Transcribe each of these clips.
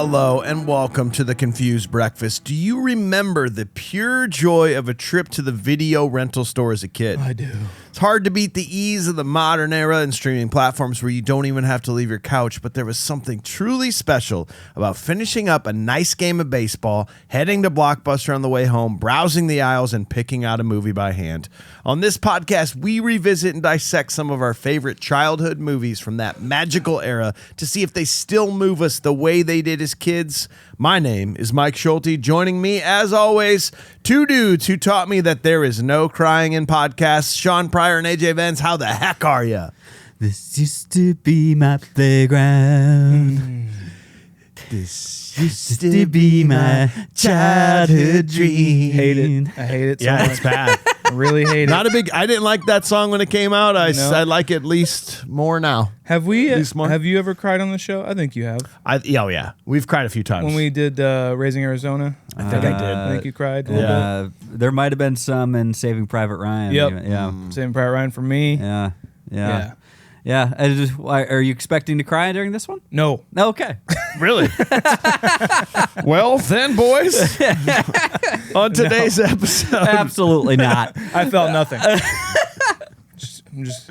Hello and welcome to the Confused Breakfast. Do you remember the pure joy of a trip to the video rental store as a kid? I do. It's hard to beat the ease of the modern era and streaming platforms where you don't even have to leave your couch, but there was something truly special about finishing up a nice game of baseball, heading to Blockbuster on the way home, browsing the aisles, and picking out a movie by hand. On this podcast, we revisit and dissect some of our favorite childhood movies from that magical era to see if they still move us the way they did as kids. My name is Mike Schulte. Joining me, as always, two dudes who taught me that there is no crying in podcasts. Sean Pryor and AJ Vance, how the heck are you? This used to be my playground. This used to be my childhood dream. Hate it. I hate it so Yeah, much. it's bad. I really hate Not it. a big. I didn't like that song when it came out. I like it at least more now. Have we? least more. Have you ever cried on the show? I think you have. Oh yeah, we've cried a few times. When we did Raising Arizona, I think I did. I think you cried a little There might have been some in Saving Private Ryan. Yep. Yeah. bit. Saving Private Ryan for me. Yeah. Are you expecting to cry during this one? No. Okay. Really? Well, then, boys, on today's episode, Absolutely not. I felt nothing. I'm just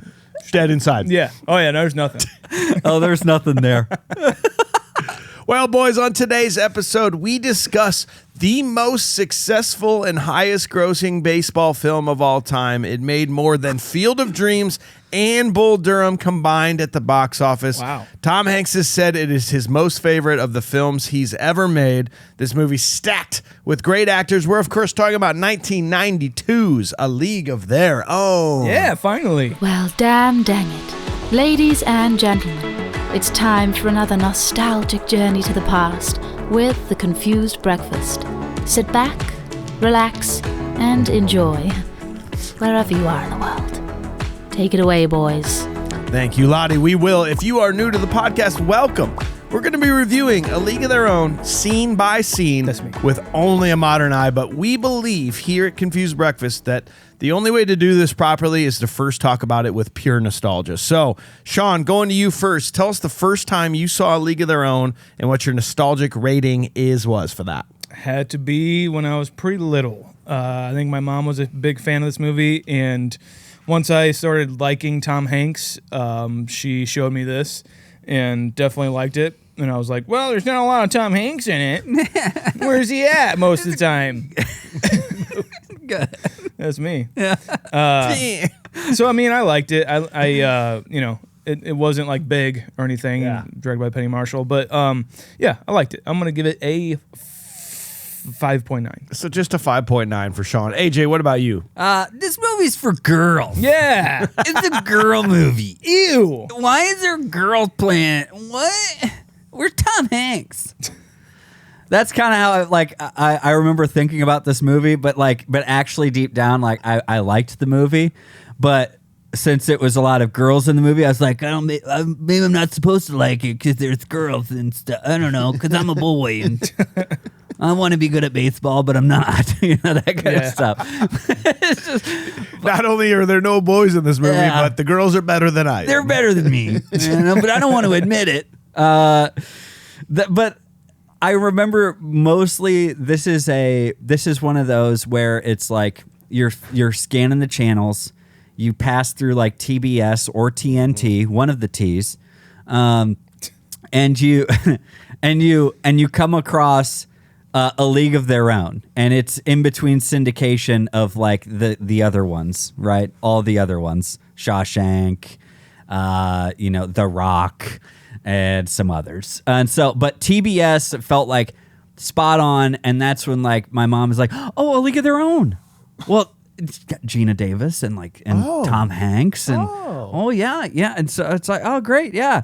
dead inside. yeah. Oh yeah. No, there's nothing. Oh, there's nothing there. Well, boys, on today's episode, we discuss the most successful and highest grossing baseball film of all time. It made more than Field of Dreams and Bull Durham combined at the box office. Wow. Tom Hanks has said it is his most favorite of the films he's ever made. This movie's stacked with great actors. We're, of course, talking about 1992's A League of Their Own. Yeah. Finally. Well, dang it. Ladies and gentlemen, it's time for another nostalgic journey to the past with The Confused Breakfast. Sit back, relax, and enjoy wherever you are in the world. Take it away, boys. Thank you, Lottie. We will. If you are new to the podcast, welcome. We're going to be reviewing A League of Their Own, scene by scene, That's me. with only a modern eye. But we believe here at Confused Breakfast that the only way to do this properly is to first talk about it with pure nostalgia. So, Sean, going to you first. Tell us the first time you saw A League of Their Own and what your nostalgic rating was for that. Had to be when I was pretty little. I think my mom was a big fan of this movie, and once I started liking Tom Hanks, she showed me this and definitely liked it. And I was like, well, there's not a lot of Tom Hanks in it. Where's he at most of the time? Good. That's me. Yeah. So, I mean, I liked it. It wasn't like big or anything, Yeah. directed by Penny Marshall. But, yeah, I liked it. I'm going to give it a 5.9. So just a 5.9 for Sean. AJ, what about you? This movie's for girls. Yeah. It's a girl movie. Ew. Why is there girls playing it? What? Where's Tom Hanks? That's kind of how I remember thinking about this movie, but actually deep down, I liked the movie, but since it was a lot of girls in the movie, I was like, maybe I'm not supposed to like it because there's girls and stuff. I don't know, because I'm a boy and I want to be good at baseball, but I'm not. That kind of stuff. It's just, Not only are there no boys in this movie, Yeah. but the girls are better than I am. they're better than me, but I don't want to admit it. But I remember mostly this is one of those where it's like you're scanning the channels, you pass through like TBS or TNT, one of the T's, and you come across A League of Their Own, and it's in between syndication of like the other ones, right? All the other ones, Shawshank, The Rock, and some others. And so, but TBS felt like spot on, and that's when like my mom was like, "Oh, A League of Their Own." Well, it's got Gina Davis and Tom Hanks and yeah, and so it's like, oh great, yeah,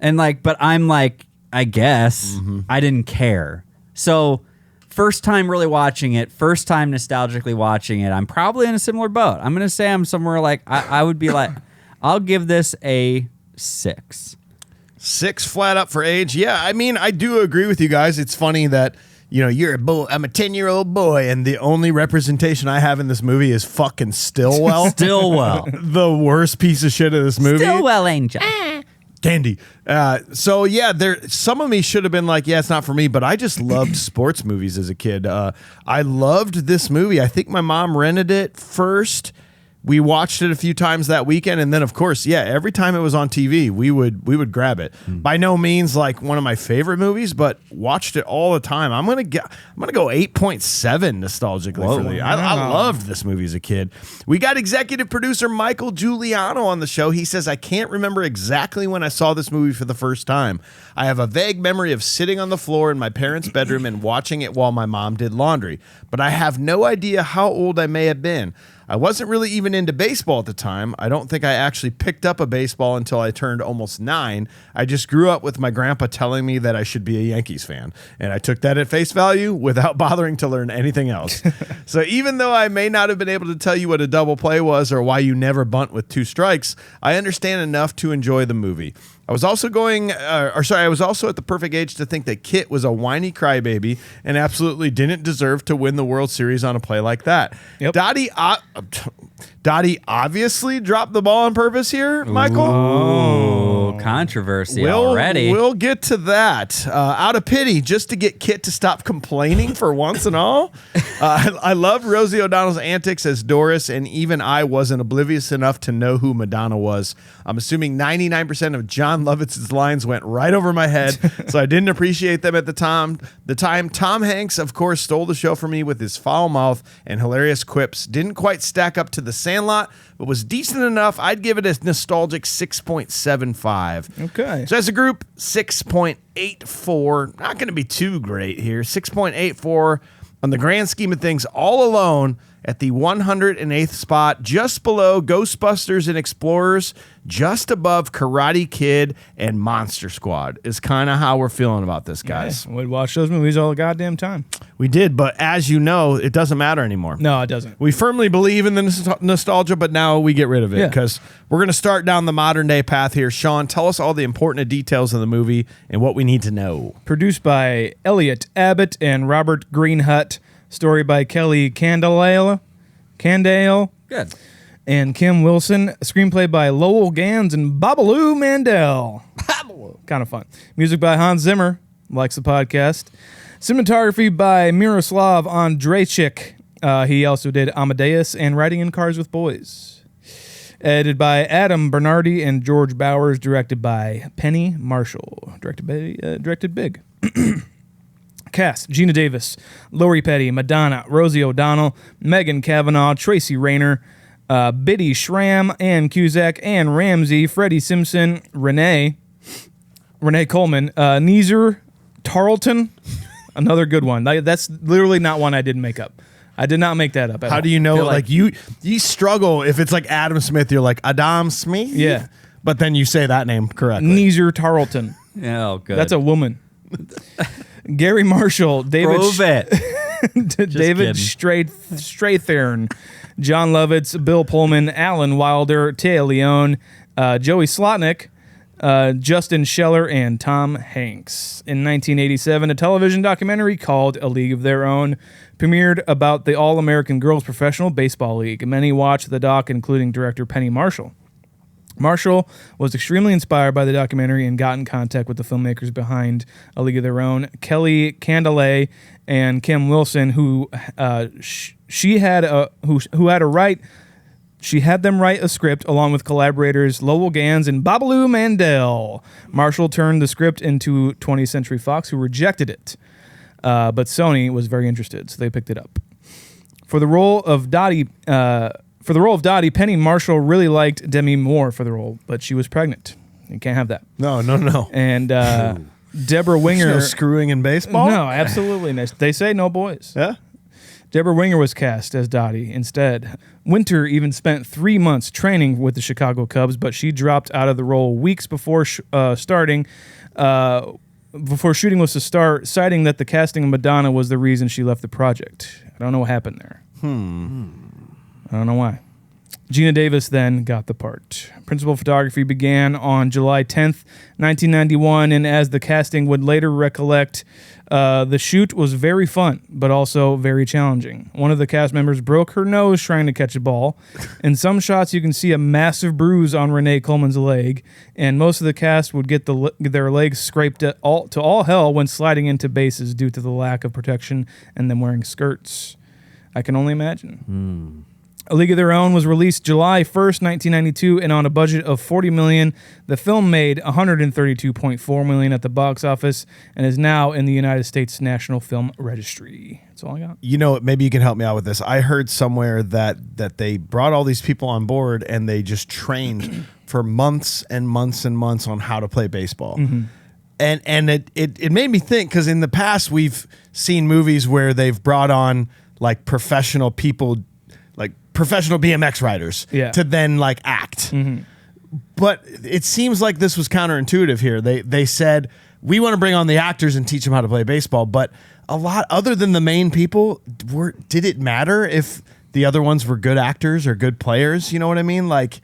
and like, but I'm like, I guess I didn't care. So first time really watching it, first time nostalgically watching it, I'm probably in a similar boat. I'm gonna say I'm somewhere like I would be like, I'll give this a 6. 6 flat up for age. Yeah, I mean, I do agree with you guys. It's funny that, you're a boy. I'm a 10-year-old boy, and the only representation I have in this movie is fucking Stillwell. Stillwell. The worst piece of shit of this movie. Stillwell Angel. Candy. So yeah, some of me should have been like, yeah, it's not for me, but I just loved sports movies as a kid. I loved this movie. I think my mom rented it first. We watched it a few times that weekend, and then of course, yeah, every time it was on TV, we would grab it. By no means like one of my favorite movies, but watched it all the time. I'm gonna go 8.7 nostalgically for the. I loved this movie as a kid. We got executive producer Michael Giuliano on the show. He says, I can't remember exactly when I saw this movie for the first time. I have a vague memory of sitting on the floor in my parents' bedroom and watching it while my mom did laundry, but I have no idea how old I may have been. I wasn't really even into baseball at the time. I don't think I actually picked up a baseball until I turned almost 9. I just grew up with my grandpa telling me that I should be a Yankees fan, and I took that at face value without bothering to learn anything else. So even though I may not have been able to tell you what a double play was or why you never bunt with 2 strikes, I understand enough to enjoy the movie. I was also I was also at the perfect age to think that Kit was a whiny crybaby and absolutely didn't deserve to win the World Series on a play like that. Yep. Dottie obviously dropped the ball on purpose here, Michael. Oh, controversy already. We'll get to that. Out of pity, just to get Kit to stop complaining for once and all. I loved Rosie O'Donnell's antics as Doris, and even I wasn't oblivious enough to know who Madonna was. I'm assuming 99% of John Lovitz's lines went right over my head, so I didn't appreciate them at the time. Tom Hanks, of course, stole the show from me with his foul mouth and hilarious quips. Didn't quite stack up to The Sandlot, but was decent enough. I'd give it a nostalgic 6.75. Okay. So as a group, 6.84. Not going to be too great here. 6.84 on the grand scheme of things, all alone at the 108th spot, just below Ghostbusters and Explorers, just above Karate Kid and Monster Squad is kind of how we're feeling about this, guys. Yeah, we'd watch those movies all the goddamn time. We did, but as you know, it doesn't matter anymore. No, it doesn't. We firmly believe in the nostalgia, but now we get rid of it because we're going to start down the modern day path here. Sean, tell us all the important details of the movie and what we need to know. Produced by Elliot Abbott and Robert Greenhut. Story by Kelly Candale. Good. And Kim Wilson. Screenplay by Lowell Gans and Babaloo Mandel. Kind of fun. Music by Hans Zimmer. Likes the podcast. Cinematography by Miroslav Andrejczyk. He also did Amadeus and Riding in Cars with Boys. Edited by Adam Bernardi and George Bowers. Directed by Penny Marshall. Directed big. Cast: Gina Davis, Lori Petty, Madonna, Rosie O'Donnell, Megan Cavanaugh, Tracy Rayner, Biddy Schramm, Ann Cusack, Ann Ramsey, Freddie Simpson, Renee Coleman, Neezer Tarleton, another good one. That's literally not one I didn't make up. I did not make that up. How do you know? Like you struggle if it's like Adam Smith. You're like Adam Smith. Yeah, but then you say that name correctly. Neezer Tarleton. Oh, good. That's a woman. Gary Marshall, David David Strathern, John Lovitz, Bill Pullman, Alan Wilder, Téa Leone, Joey Slotnick, Justin Scheller, and Tom Hanks. In 1987, a television documentary called A League of Their Own premiered about the All-American Girls Professional Baseball League. Many watched the doc, including director Penny Marshall. Marshall was extremely inspired by the documentary and got in contact with the filmmakers behind A League of Their Own, Kelly Candale and Kim Wilson, who had them write a script along with collaborators Lowell Gans and Babaloo Mandel. Marshall turned the script into 20th Century Fox, who rejected it, but Sony was very interested, so they picked it up. For the role of Dottie, Penny Marshall really liked Demi Moore for the role, but she was pregnant. You can't have that. No. And Deborah Winger... There's no screwing in baseball? No, absolutely. They say no boys. Yeah? Deborah Winger was cast as Dottie instead. Winter even spent 3 months training with the Chicago Cubs, but she dropped out of the role weeks before shooting was to start, citing that the casting of Madonna was the reason she left the project. I don't know what happened there. I don't know why. Gina Davis then got the part. Principal photography began on July 10th, 1991, and as the casting would later recollect, the shoot was very fun, but also very challenging. One of the cast members broke her nose trying to catch a ball. In some shots, you can see a massive bruise on Renee Coleman's leg, and most of the cast would get their legs scraped to all hell when sliding into bases due to the lack of protection and them wearing skirts. I can only imagine. A League of Their Own was released July 1st, 1992, and on a budget of $40 million, the film made $132.4 million at the box office and is now in the United States National Film Registry. That's all I got. You know, maybe you can help me out with this. I heard somewhere that they brought all these people on board and they just trained for months and months and months on how to play baseball. And it made me think, because in the past we've seen movies where they've brought on like professional people, like professional BMX riders, to then like act. But it seems like this was counterintuitive here. They said, we want to bring on the actors and teach them how to play baseball. But a lot, other than the main people, did it matter if the other ones were good actors or good players? You know what I mean? Like,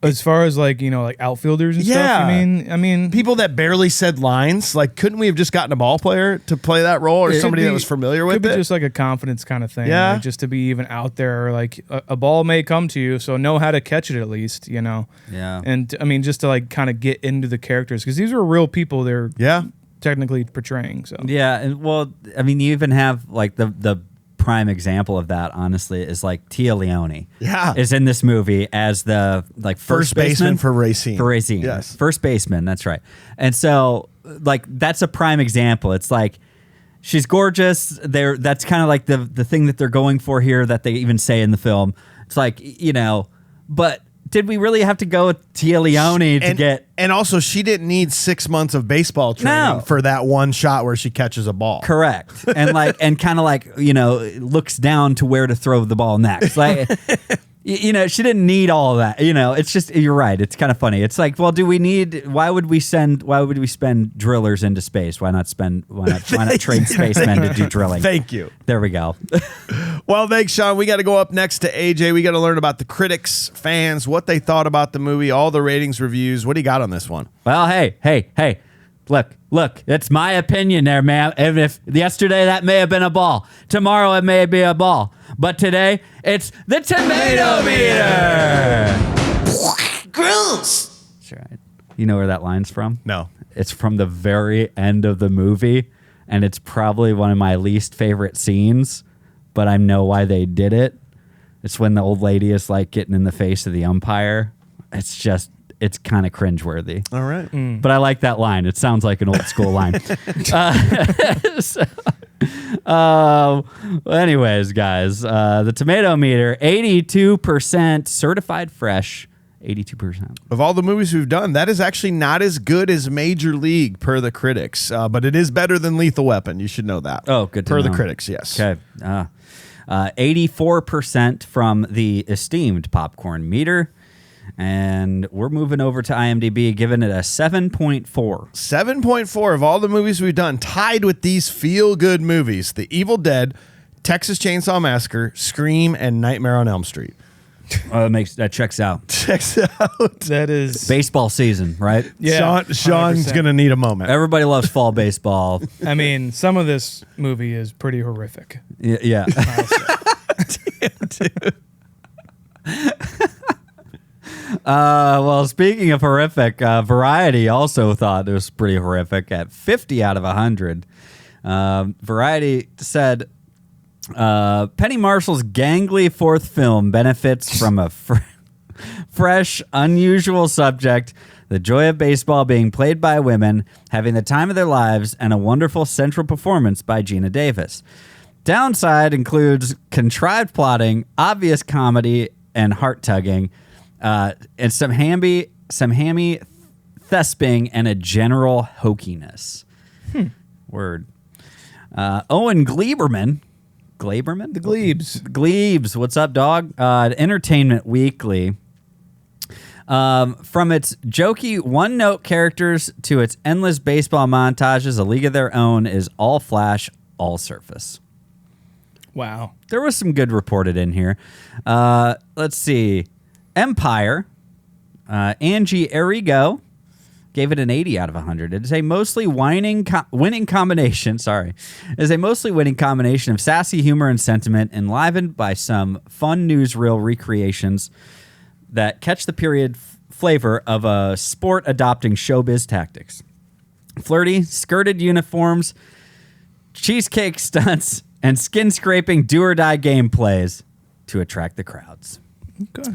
as far as like, you know, like outfielders and stuff, I mean people that barely said lines, like, couldn't we have just gotten a ball player to play that role, or somebody that was familiar with it? Could be just like a confidence kind of thing, like just to be even out there. Like a ball may come to you, so know how to catch it at least, you know. And I mean, just to like kind of get into the characters, because these are real people they're technically portraying. So and well, I mean, you even have like the prime example of that, honestly, is like Tia Leone. Is in this movie as the like first baseman for Racine. Yes, first baseman. That's right. And so like that's a prime example. It's like she's gorgeous. That's kind of like the thing that they're going for here, that they even say in the film. It's like, you know, but did we really have to go with Tia Leone to get? And also, she didn't need 6 months of baseball training for that one shot where she catches a ball. Correct. And like, and kind of like, you know, looks down to where to throw the ball next. Like, you know, she didn't need all of that. You know, it's just, you're right. It's kind of funny. It's like, well, why would we spend drillers into space? Why not train spacemen to do drilling? Thank you. There we go. Well, thanks, Sean. We got to go up next to AJ. We got to learn about the critics, fans, what they thought about the movie, all the ratings, reviews. What do you got on this one? Well, hey. Look, it's my opinion there, man. If yesterday that may have been a ball, tomorrow it may be a ball, but today it's the tomato meter. Gross. That's right. You know where that line's from? No. It's from the very end of the movie, and it's probably one of my least favorite scenes, but I know why they did it. It's when the old lady is like getting in the face of the umpire. It's kind of cringeworthy. All right. But I like that line. It sounds like an old school line. Anyways, guys, the tomato meter, 82% certified fresh, 82%. Of all the movies we've done, that is actually not as good as Major League per the critics, but it is better than Lethal Weapon. You should know that. Oh, good to know. know. Per the critics, yes. Okay. 84% from the esteemed popcorn meter. And we're moving over to IMDb, giving it a 7.4. 7.4 of all the movies we've done, tied with these feel-good movies: The Evil Dead, Texas Chainsaw Massacre, Scream, and Nightmare on Elm Street. That checks out. Checks out. That is baseball season, right? Yeah, Sean's 100%. going to need a moment. Everybody loves fall baseball. I mean, some of this movie is pretty horrific. Yeah. Damn, dude. Well, speaking of horrific, Variety also thought it was pretty horrific at 50 out of 100. Variety said, Penny Marshall's gangly fourth film benefits from a fresh, unusual subject, the joy of baseball being played by women, having the time of their lives, and a wonderful central performance by Gina Davis. Downside includes contrived plotting, obvious comedy, and heart-tugging, and some hammy thesping and a general hokiness. Word. Owen Gleiberman. Glaberman? The Glebes. Glebes. What's up, dog? Entertainment Weekly. From its jokey one-note characters to its endless baseball montages, A League of Their Own is all flash, all surface. Wow. There was some good reported in here. Let's see. Empire. Angie Arrigo gave it an 80 out of 100. It is a mostly winning combination. Sorry, it is a mostly winning combination of sassy humor and sentiment, enlivened by some fun newsreel recreations that catch the period flavor of a sport adopting showbiz tactics. Flirty, skirted uniforms, cheesecake stunts, and skin-scraping do-or-die gameplays to attract the crowds. Okay.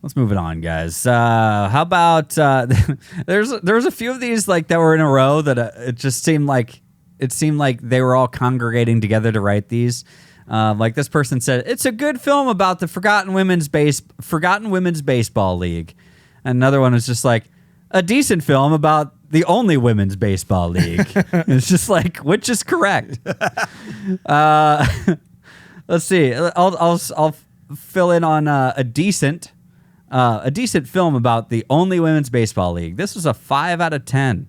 Let's move it on, guys. How about there's a few of these like that were in a row that it seemed like they were all congregating together to write these. Like this person said, it's a good film about the forgotten women's baseball league. Another one was just like a decent film about the only women's baseball league. It's just like, which is correct? Let's see. I'll fill in on a decent film about the only women's baseball league. This was a 5 out of 10.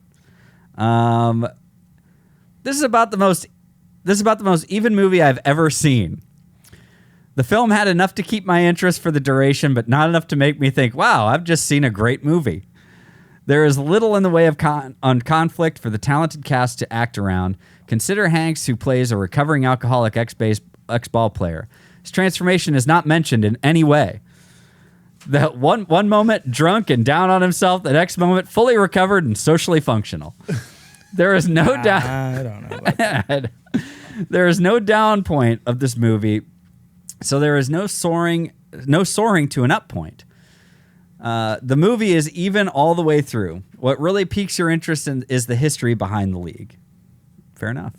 This is about the most even movie I've ever seen. The film had enough to keep my interest for the duration, but not enough to make me think, wow, I've just seen a great movie. There is little in the way of conflict for the talented cast to act around. Consider Hanks, who plays a recovering alcoholic ex-ball player. His transformation is not mentioned in any way. That one moment drunk and down on himself, the next moment fully recovered and socially functional. There is no doubt. I don't know about that. There is no down point of this movie, so there is no soaring to an up point. The movie is even all the way through. What really piques your interest is the history behind the league. Fair enough.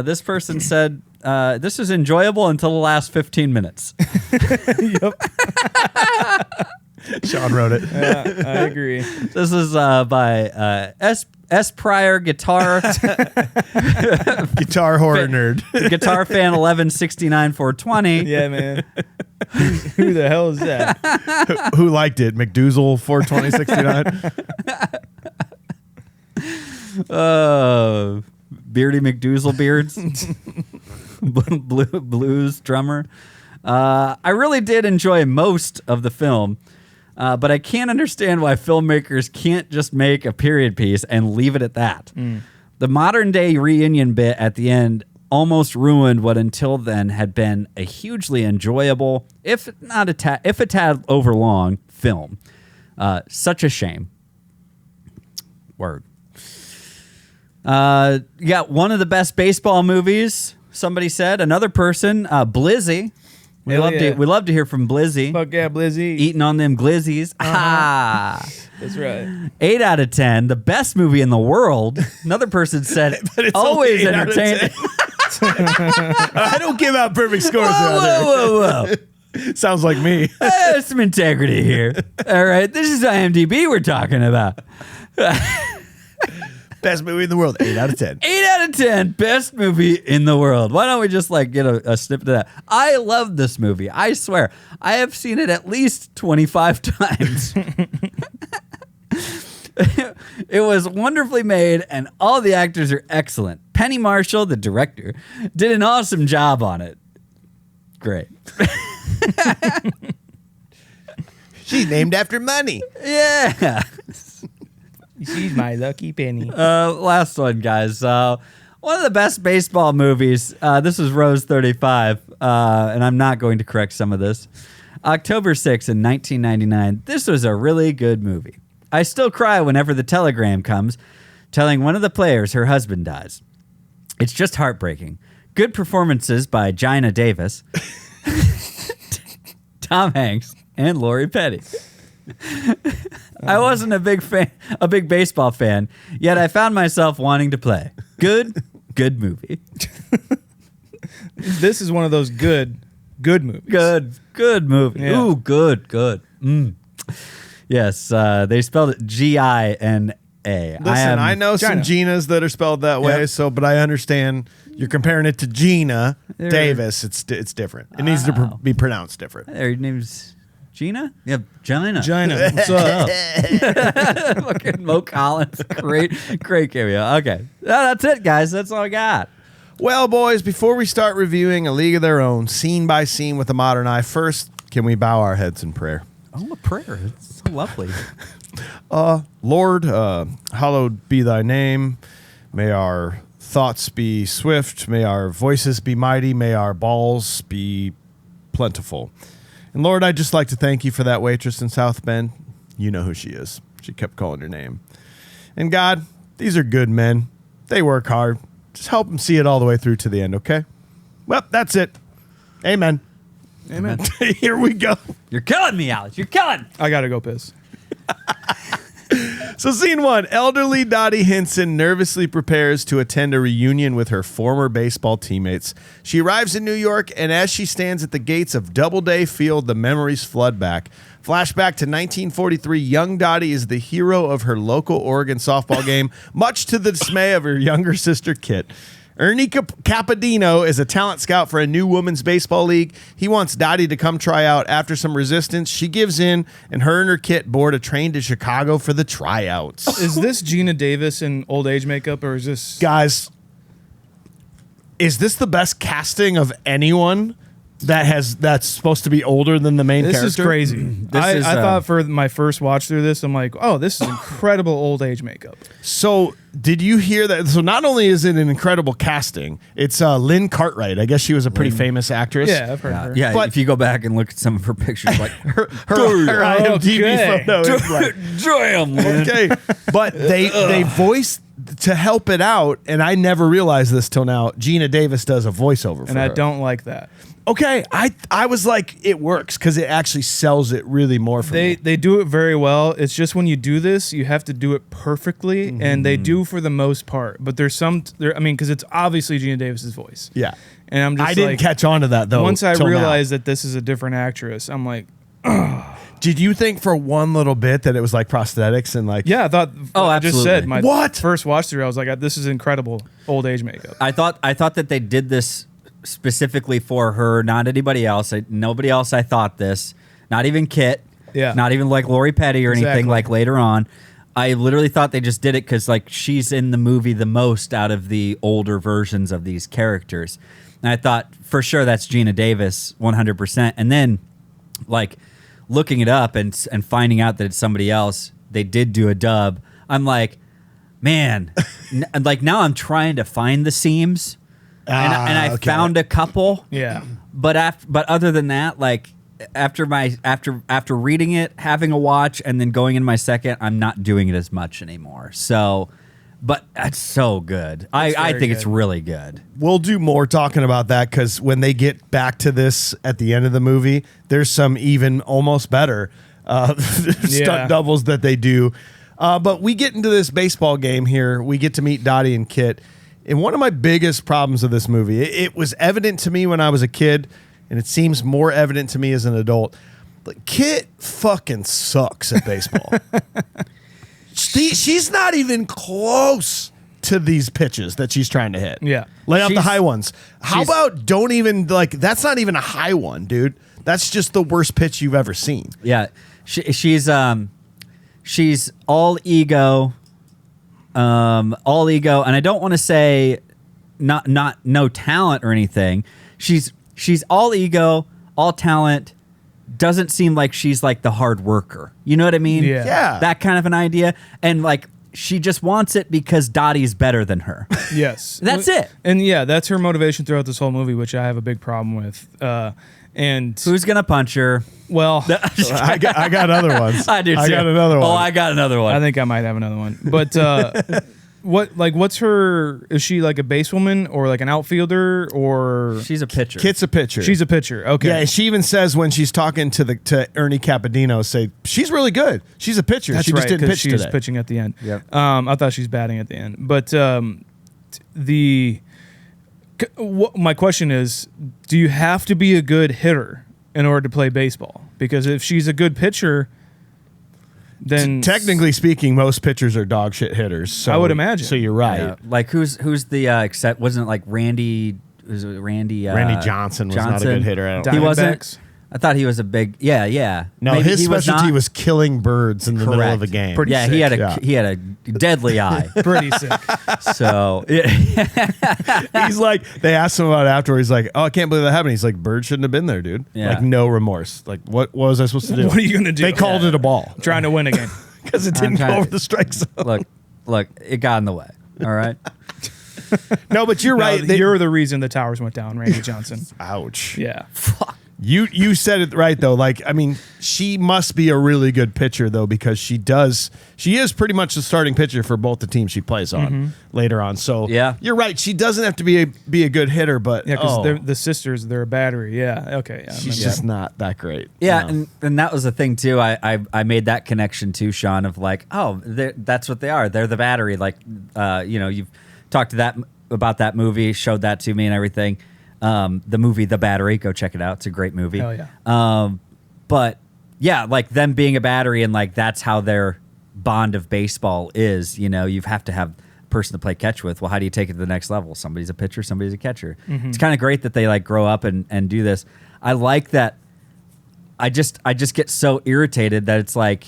This person said, this is enjoyable until the last 15 minutes. Yep. Sean wrote it. Yeah, I agree. This is by S. Pryor Guitar Guitar horror nerd. Guitar fan 1169-420. Yeah, man. Who the hell is that? Who liked it? McDoozle 42069. Beardy McDoozle Beards. Blues drummer. I really did enjoy most of the film, but I can't understand why filmmakers can't just make a period piece and leave it at that. The modern day reunion bit at the end almost ruined what until then had been a hugely enjoyable, if a tad overlong film. Such a shame. Word. Yeah, one of the best baseball movies, somebody said. Another person, Blizzy. We love to hear from Blizzy. Fuck yeah, Blizzy. Eating on them glizzies. Ah. That's right. 8 out of 10. The best movie in the world. Another person said, But it's always only 8 out of entertaining. 10. I don't give out perfect scores around here. Whoa. Sounds like me. There's some integrity here. All right, this is IMDb we're talking about. Best movie in the world. 8 out of 10. 8 out of 10, best movie in the world. Why don't we just like get a snippet of that? I love this movie. I swear. I have seen it at least 25 times. It was wonderfully made, and all the actors are excellent. Penny Marshall, the director, did an awesome job on it. Great. She's named after money. Yeah. She's my lucky penny. Last one, guys. One of the best baseball movies. This is Rose 35, and I'm not going to correct some of this. October 6th in 1999. This was a really good movie. I still cry whenever the telegram comes telling one of the players her husband dies. It's just heartbreaking. Good performances by Gina Davis, Tom Hanks, and Lori Petty. I wasn't a big baseball fan, yet I found myself wanting to play. Good movie. This is one of those good movies. Good movie. Yeah. Ooh, good. Yes, they spelled it Gina. Listen, I know some Ginas that are spelled that way, but I understand you're comparing it to Gina Davis. It's different. It needs to be pronounced different. Her name's Gina? Yeah, Gina. Gina, what's up? Fucking Mo Collins. Great cameo. Okay. That's it, guys. That's all I got. Well, boys, before we start reviewing A League of Their Own, scene by scene with a modern eye, first, can we bow our heads in prayer? Oh, a prayer. It's so lovely. Lord, hallowed be thy name. May our thoughts be swift. May our voices be mighty. May our balls be plentiful. And Lord, I'd just like to thank you for that waitress in South Bend. You know who she is. She kept calling her name. And God, these are good men. They work hard. Just help them see it all the way through to the end, okay? Well, that's it. Amen. Amen. Here we go. You're killing me, Alex. You're killing. I gotta go piss. So scene 1, elderly Dottie Hinson nervously prepares to attend a reunion with her former baseball teammates. She arrives in New York, and as she stands at the gates of Doubleday Field, the memories flood back. Flashback to 1943, young Dottie is the hero of her local Oregon softball game, much to the dismay of her younger sister, Kit. Ernie Capadino is a talent scout for a new women's baseball league. He wants Dottie to come try out. After some resistance, she gives in, and her Kit board a train to Chicago for the tryouts. Is this Gina Davis in old age makeup, or is this... Guys, is this the best casting of anyone that's supposed to be older than the main This character? is crazy. I thought for my first watch through this, I'm like, oh, this is incredible old age makeup. So did you hear that? So not only is it an incredible casting, it's Lynn Cartwright. I guess she was a pretty famous actress. Yeah, I've heard of her. Yeah, But- if you go back and look at some of her pictures, like Her IMDb Okay. photo is like, damn, man. okay. But they voiced to help it out, and I never realized this till now. Gina Davis does a voiceover for And her. I don't like that. Okay, I was like, it works because it actually sells it really more for me. They do it very well. It's just when you do this, you have to do it perfectly, and they do for the most part. But there's because it's obviously Gina Davis's voice. Yeah. And I'm just I didn't like, catch on to that though. once I till now. realized that this is a different actress, I'm like, Did you think for one little bit that it was like prosthetics and like? yeah, I thought. Oh, I just said absolutely. my What? first watch through. I was like, this is incredible old age makeup. I thought that they did this specifically for her, not anybody else. Nobody else. I thought this, not even Kit, Yeah. not even like Lori Petty or anything Exactly. like later on. I literally thought they just did it because like she's in the movie the most out of the older versions of these characters, and I thought for sure that's Gina Davis 100%. And then like looking it up and finding out that it's somebody else, they did do a dub. I'm like, man, like now I'm trying to find the seams. And I okay. found a couple, Yeah. but other than that, like after reading it, having a watch, and then going in my second, I'm not doing it as much anymore. So, but that's so good. I very think it's good. really good. We'll do more talking about that because when they get back to this at the end of the movie, there's some even almost better stunt doubles that they do. But we get into this baseball game here. We get to meet Dottie and Kit. And one of my biggest problems of this movie, it was evident to me when I was a kid, and it seems more evident to me as an adult. But Kit fucking sucks at baseball. She's not even close to these pitches that she's trying to hit. Yeah. Lay out the She's- high ones. How about don't even, like, that's not even a high one, dude. That's just the worst pitch you've ever seen. Yeah, she's all ego, and I don't want to say not no talent or anything. She's all ego, all talent. Doesn't seem like she's like the hard worker. You know what I mean? Yeah. Yeah. That kind of an idea. And like she just wants it because Dottie's better than her. Yes. That's it. And yeah, that's her motivation throughout this whole movie, which I have a big problem with. And Who's gonna punch her? well, I got other ones. I do too. I got another one. Oh, I got another one. I think I might have another one. But what's her? Is she like a basewoman or like an outfielder or She's a pitcher. Kit's a pitcher. she's a pitcher? Okay. Yeah, she even says when she's talking to Ernie Capadino, say she's really good. She's a pitcher. That's she just right, didn't 'cause pitch she's today. pitching at the end. Yep. I thought she's batting at the end. But my question is, do you have to be a good hitter in order to play baseball? Because if she's a good pitcher, then Technically speaking, most pitchers are dog shit hitters. So, I would imagine. So you're right. Yeah. Like who's the except wasn't it like Randy? Was it Randy? Randy Johnson was not a good hitter. I don't He think. wasn't. Diamondbacks? I thought he was a big. Yeah. No, Maybe his he specialty not. was killing birds in the middle of a Correct. game. Pretty Yeah, sick. he had a Yeah. he had a deadly eye. Pretty sick. So He's like, they asked him about it afterwards. He's like, oh, I can't believe that happened. He's like, Bird shouldn't have been there, dude. Yeah. Like, no remorse. Like, what was I supposed to do? What are you gonna do? They called it a ball Trying to win again. because it didn't go trying to- over the strike zone. look, it got in the way. All right. No, but you're right. No, you're the reason the towers went down, Randy Johnson. Ouch. Yeah. You said it right though. Like, I mean, she must be a really good pitcher though, because she is pretty much the starting pitcher for both the teams she plays on later on. So Yeah. you're right. She doesn't have to be a good hitter, but Yeah, because they're the sisters, they're a battery. Yeah. Okay. Yeah, she's just not that great. Yeah, No. and that was the thing too. I made that connection too, Sean, of like, oh, that's what they are. They're the battery. Like, you've talked about that movie, showed that to me and everything. The movie The Battery, go check it out. It's a great movie. Hell yeah. But yeah, like them being a battery and like that's how their bond of baseball is. You have to have a person to play catch with. Well, how do you take it to the next level? Somebody's a pitcher, somebody's a catcher. It's kind of great that they like grow up and do this. I like that. I just get so irritated that it's like,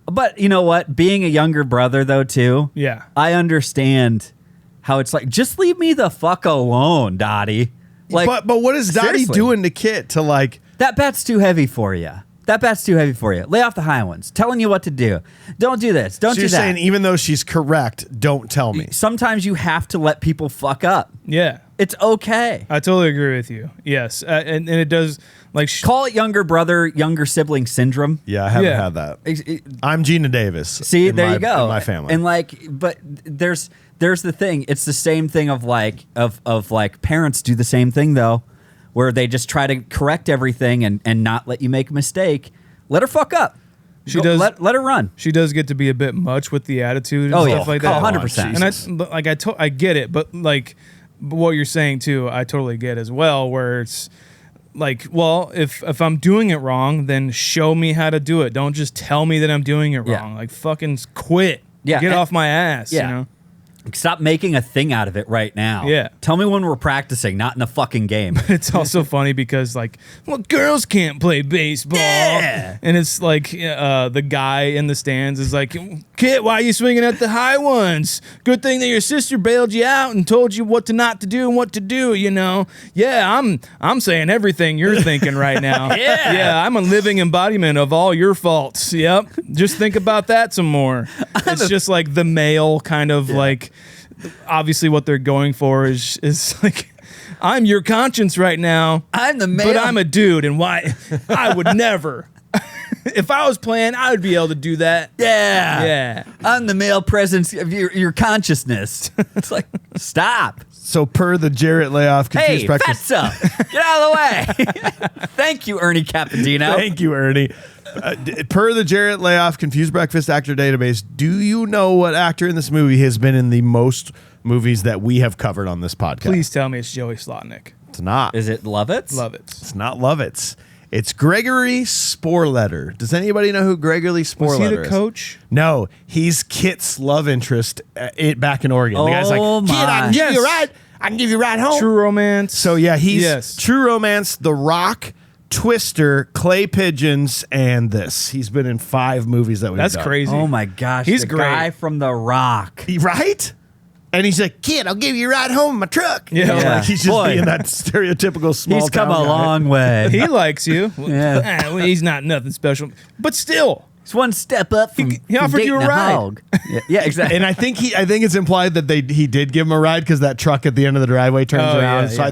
but you know what? Being a younger brother though too. Yeah. I understand how it's like, just leave me the fuck alone, Dottie. Like, but what is Dottie seriously. doing to Kit to like? That bat's too heavy for you. Lay off the high ones. Telling you what to do. Don't do this. Don't So do you're that. saying even though she's correct, don't tell me. Sometimes you have to let people fuck up. Yeah. It's okay. I totally agree with you. Yes. And it does, like, Call it younger brother, younger sibling syndrome. Yeah, I haven't Yeah. had that. I'm Gina Davis. See, in there my- you go. In my family. And like, but there's the thing. It's the same thing of like like parents do the same thing though, where they just try to correct everything and not let you make a mistake. Let her fuck up. She does- Let her run. she does get to be a bit much with the attitude and Oh, stuff yeah. like that. Oh, 100%. And I get it, but like what you're saying too, I totally get as well, where it's like, well, if I'm doing it wrong, then show me how to do it. Don't just tell me that I'm doing it Yeah. wrong. Like, fucking quit. Yeah, Get and- off my ass, Yeah. you know? Stop making a thing out of it right now. Yeah. Tell me when we're practicing, not in a fucking game. It's also funny because, like, well, girls can't play baseball. Yeah. And it's like the guy in the stands is like, Kit, why are you swinging at the high ones? Good thing that your sister bailed you out and told you what to not to do and what to do, you know? Yeah, I'm saying everything you're thinking right now. Yeah, I'm a living embodiment of all your faults. Yep. Just think about that some more. It's just like the male kind of like, obviously what they're going for is like, I'm your conscience right now. I'm the male. But I'm a dude, and why I would never. If I was playing, I would be able to do that. Yeah. Yeah. I'm the male presence of your consciousness. It's like, stop. So per the Jarrett layoff, confused Hey, breakfast. fatso, get out of the way. Thank you, Ernie Cappadino. Thank you, Ernie. Per the Jarrett layoff, confused breakfast actor database, do you know what actor in this movie has been in the most movies that we have covered on this podcast? Please tell me it's Joey Slotnick. It's not. Is it Lovitz? Love it. It's not Lovitz. It's Gregory Sporletter. Does anybody know who Gregory Sporletter Was he the is? coach? No, he's Kit's love interest back in Oregon. The guy's like, Oh, Kit, I my. can give you a Yes. ride. I can give you a ride home. True Romance. So yeah, he's Yes. True Romance, The Rock, Twister, Clay Pigeons, and this. He's been in 5 movies that we've That's done. crazy. Oh my gosh. He's the great. guy from The Rock. Right? And he's like, Kid, I'll give you a ride home in my truck. You know, Yeah. like he's just Boy. being that stereotypical small He's come town a guy. long way. He likes you. Yeah. Well, he's not nothing special. But still, He's one step up from, He from offered you a dating ride. hog. Yeah, exactly. And I think it's implied that he did give him a ride because that truck at the end of the driveway turns Oh, around. yeah, So yeah.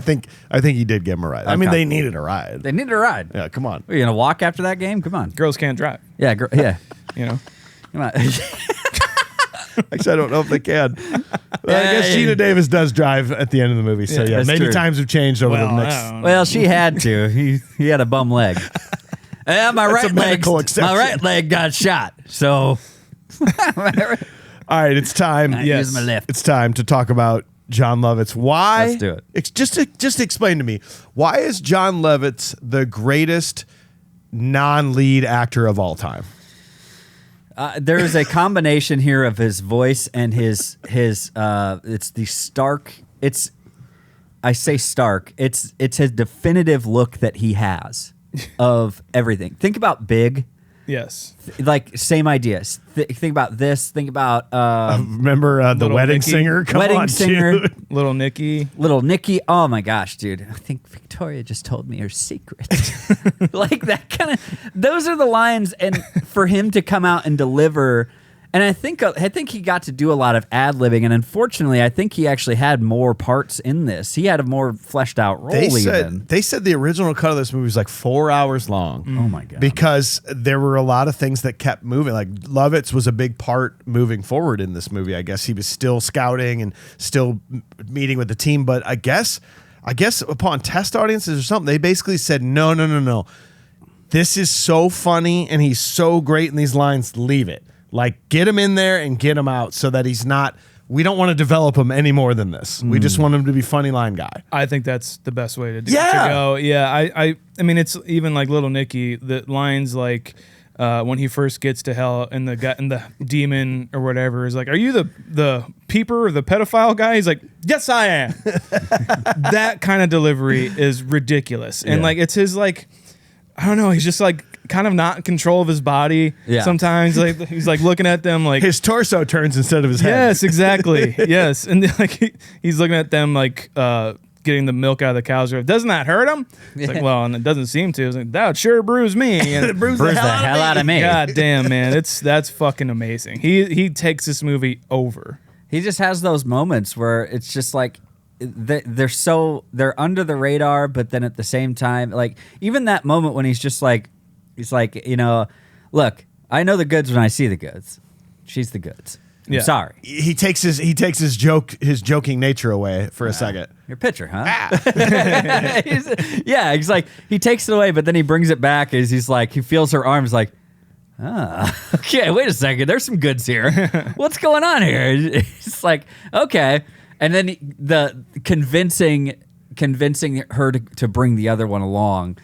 I think he did give him a ride. I mean, Okay. they needed a ride. They need a ride. Yeah, come on. Are you gonna walk after that game? Come on. girls can't drive, Yeah, yeah. you know? Come on. Actually, I don't know if they can. Well, I guess Hey. Gina Davis does drive at the end of the movie. So Yeah, yeah, that's maybe true. times have changed over the Well, next. I don't know. Well, she had to. He had a bum leg. Yeah, my That's a right medical my exception. right leg got shot. So All right, it's time. I used my left. It's time to talk about John Lovitz. Why? Let's do it. Just explain to me, why is John Lovitz the greatest non-lead actor of all time? There is a combination here of his voice and his it's the stark. I say stark. It's his definitive look that he has of everything. Think about Big. Yes. Like same ideas. Think about this. Think about Remember the Little wedding Nicky? singer? Come Wedding on, Singer. dude. Little Nicky. Little Nicky. Oh my gosh, dude. I think Victoria just told me her secret. Like that kind of, those are the lines. And for him to come out and deliver, and I think he got to do a lot of ad-libbing, and unfortunately, I think he actually had more parts in this. He had a more fleshed out role. They said the original cut of this movie was like 4 hours long. Oh my god! Because there were a lot of things that kept moving. Like Lovitz was a big part moving forward in this movie. I guess he was still scouting and still meeting with the team. But I guess upon test audiences or something, they basically said, no. This is so funny and he's so great in these lines. Leave it. Like, get him in there and get him out so that he's not. We don't want to develop him any more than this. We just want him to be funny line guy. I think that's the best way to do Yeah. to go. Yeah, I mean, it's even like Little Nicky. The lines like when he first gets to hell and the demon or whatever is like, "Are you the peeper or the pedophile guy?" He's like, "Yes, I am." That kind of delivery is ridiculous, and like it's his like, I don't know. He's just like kind of not in control of his body. Yeah. Sometimes like he's like looking at them like His torso turns instead of his head. yes, exactly. Yes. And like he's looking at them like getting the milk out of the cows. Doesn't that hurt him? It's like, well, and it doesn't seem to. It's like, that would sure bruise me. And it Bruise the hell out of me. God damn, man. That's fucking amazing. He takes this movie over. He just has those moments where it's just like they're under the radar, but then at the same time, like even that moment when he's like, you know, look, I know the goods when I see the goods. She's the goods. I'm Yeah. sorry. He takes his joking nature away for a second. Your pitcher, huh? He's like, he takes it away, but then he brings it back as he's like, he feels her arms like, okay, wait a second. There's some goods here. What's going on here? It's like, okay. And then the convincing her to bring the other one along,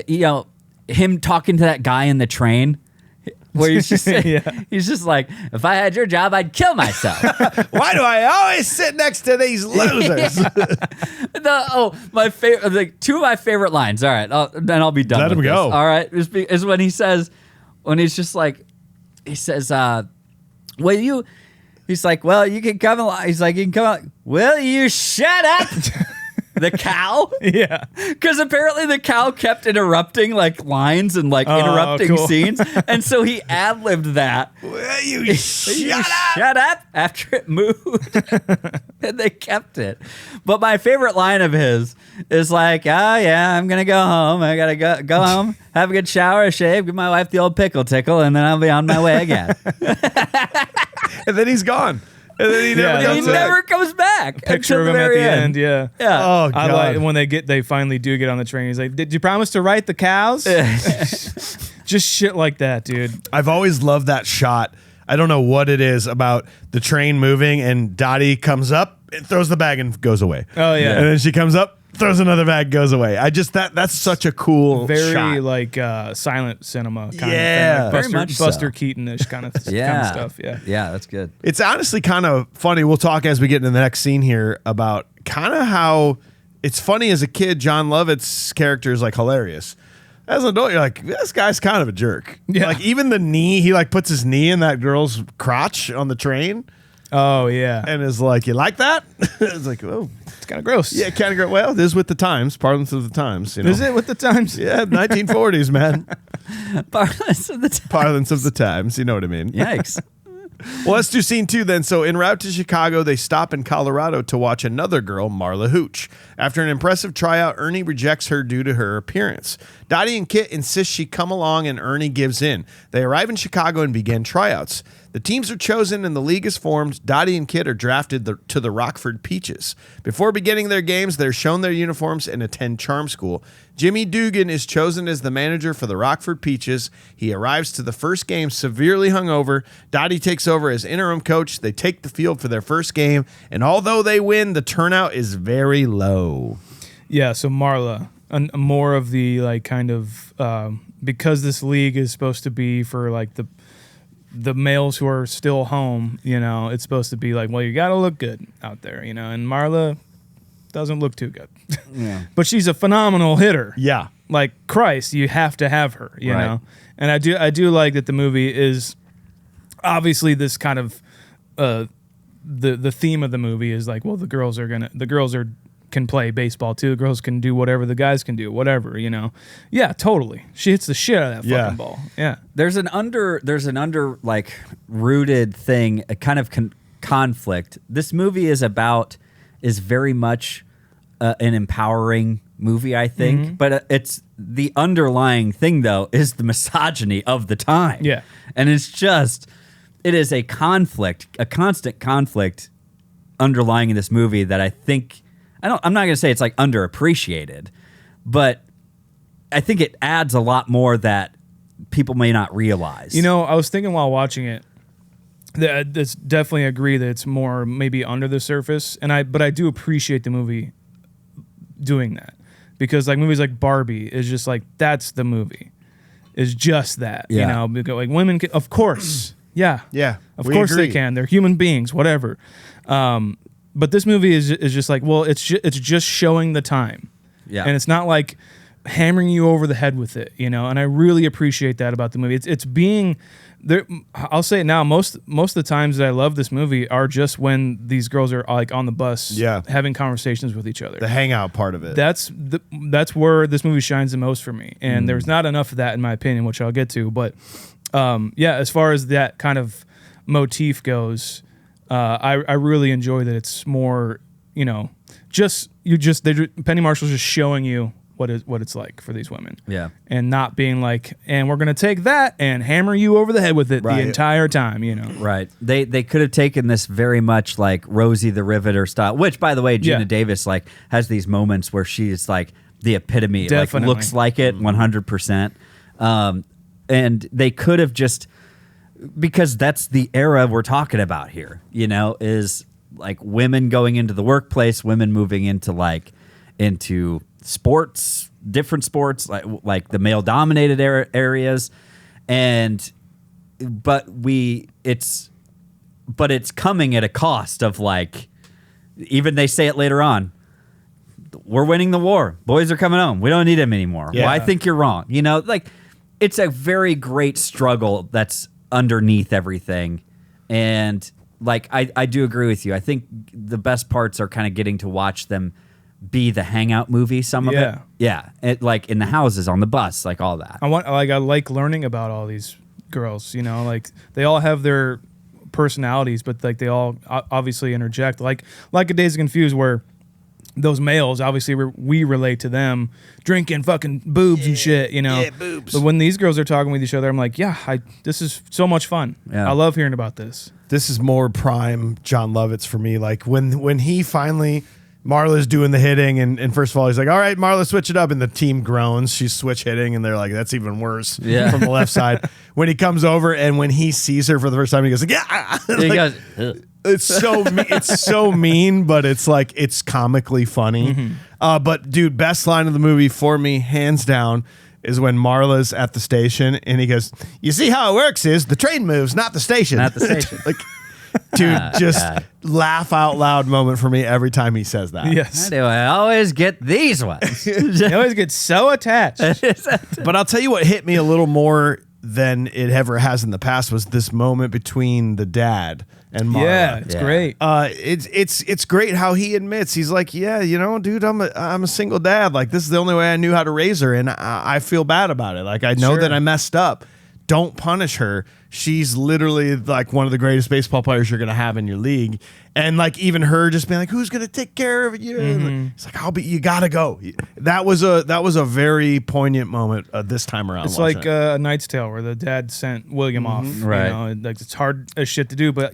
you know, him talking to that guy in the train where he's just he's just like, if I had your job, I'd kill myself. Why do I always sit next to these losers? My favorite, like two of my favorite lines. All right, then I'll be done. Let with him this. go. All right, is when he says, he's just like, he says, "Well, you." He's like, "Well, you can come along." He's like, "You can come out." Will you shut up? The cow? Yeah. Because apparently the cow kept interrupting like lines and like interrupting cool. scenes. And so he ad-libbed that. Will you Shut up after it moved. And they kept it. But my favorite line of his is like, oh yeah, I'm going to go home. I got to go home, have a good shower, a shave, give my wife the old pickle tickle, and then I'll be on my way again. And then he's gone. And then he never comes back. Picture of until him at very the end. Yeah. Yeah. Oh, I God. like when they finally do get on the train. He's like, "Did you promise to write the cows?" Just shit like that, dude. I've always loved that shot. I don't know what it is about the train moving and Dottie comes up, it throws the bag and goes away. Oh, yeah. And then she comes up, throws another bag, goes away. I just that's such a cool Very shot. like silent cinema kind Yeah. of thing. Very Like much so. Buster Keaton-ish kind of stuff. Yeah. Yeah, that's good. It's honestly kind of funny. We'll talk as we get into the next scene here about kind of how it's funny as a kid. John Lovett's character is like hilarious. As an adult, you're like, this guy's kind of a jerk. Yeah. Like even the knee, he like puts his knee in that girl's crotch on the train Oh yeah. and is like, you like that? It's like, oh, It's kind of gross. yeah, kind of great. Well, this is with the times, parlance of the times. You know? Is it with the times? Yeah, 1940s, man. Parlance of the time. Parlance of the times. You know what I mean? Yikes. Well, let's do scene 2 then. So, en route to Chicago, they stop in Colorado to watch another girl, Marla Hooch. After an impressive tryout, Ernie rejects her due to her appearance. Dottie and Kit insist she come along, and Ernie gives in. They arrive in Chicago and begin tryouts. The teams are chosen and the league is formed. Dottie and Kit are drafted to the Rockford Peaches. Before beginning their games, they're shown their uniforms and attend charm school. Jimmy Dugan is chosen as the manager for the Rockford Peaches. He arrives to the first game severely hungover. Dottie takes over as interim coach. They take the field for their first game, and although they win, the turnout is very low. Yeah. So Marla, more of the like kind of because this league is supposed to be for like the males who are still home, you know, it's supposed to be like, well, you got to look good out there, you know, and Marla doesn't look too good. Yeah. But she's a phenomenal hitter. Yeah. like Christ, you have to have her, you Right. know. And I do like that the movie is obviously this kind of the theme of the movie is like, well, the girls can play baseball too. The girls can do whatever the guys can do, whatever, you know. Yeah, totally. She hits the shit out of that fucking ball. Yeah. There's an under like rooted thing, a kind of conflict. This movie is very much an empowering movie, I think. But it's the underlying thing though is the misogyny of the time. Yeah. And it is a constant conflict underlying in this movie that I think I'm not going to say it's like underappreciated, but I think it adds a lot more that people may not realize. You know, I was thinking while watching it, that it's definitely agree that it's more maybe under the surface, but I do appreciate the movie doing that, because like movies like Barbie is just like, that's the movie, is just that. Yeah. You know, because like women can, of course, yeah, of we course agree. they can. They're human beings, whatever. But this movie is just like, well, it's just showing the time. Yeah. And it's not like hammering you over the head with it, you know. And I really appreciate that about the movie. It's being there. I'll say it now. Most of the times that I love this movie are just when these girls are like on the bus, having conversations with each other. The hangout part of it. That's where this movie shines the most for me. And there's not enough of that in my opinion, which I'll get to. But as far as that kind of motif goes, I really enjoy that it's more, you know, Penny Marshall's just showing you what it's like for these women. Yeah. And not being like, and we're going to take that and hammer you over the head with it the entire time, you know. Right. They could have taken this very much like Rosie the Riveter style, which by the way, Gina Davis like has these moments where she's like the epitome, Definitely. like looks like it 100%. And they could have just, because that's the era we're talking about here, you know, is like women going into the workplace, women moving into sports, different sports, like the male dominated areas. But it's coming at a cost of like, even they say it later on, we're winning the war. Boys are coming home. We don't need them anymore. Yeah. Well, I think you're wrong. You know, like it's a very great struggle that's underneath everything. And like, I do agree with you. I think the best parts are kind of getting to watch them be the hangout movie, some of it. Yeah. Like in the houses, on the bus, like all that. I like learning about all these girls, you know, like they all have their personalities, but like they all obviously interject, like A Dazed and Confused, where those males, obviously we relate to them drinking fucking boobs and shit, you know. Yeah, boobs. But when these girls are talking with each other, I'm like, this is so much fun. Yeah. I love hearing about this. This is more prime John Lovitz for me. Like when he finally, Marla's doing the hitting, and first of all, he's like, all right, Marla, switch it up. And the team groans. She's switch hitting, and they're like, that's even worse from the left side. When he comes over and when he sees her for the first time, he goes, like, yeah. He Like, goes, "Ugh." it's so mean, but it's like, it's comically funny. But dude, best line of the movie for me, hands down, is when Marla's at the station and he goes, you see how it works is the train moves, not the station. Not the station. Like, dude, laugh out loud moment for me every time he says that. Yes. How do I always get these ones? They always get so attached. But I'll tell you what hit me a little more than it ever has in the past was this moment between the dad and Marla. Yeah, it's great. It's great how he admits, he's like, yeah, you know, dude, I'm a single dad. Like, this is the only way I knew how to raise her, and I feel bad about it. Like, I know that I messed up. Don't punish her. She's literally like one of the greatest baseball players you're gonna have in your league. And like even her just being like, who's gonna take care of you? And it's like, you gotta go. That was a very poignant moment this time around. It's like A Knight's Tale, where the dad sent William off. Right. You know, and, like, it's hard as shit to do, but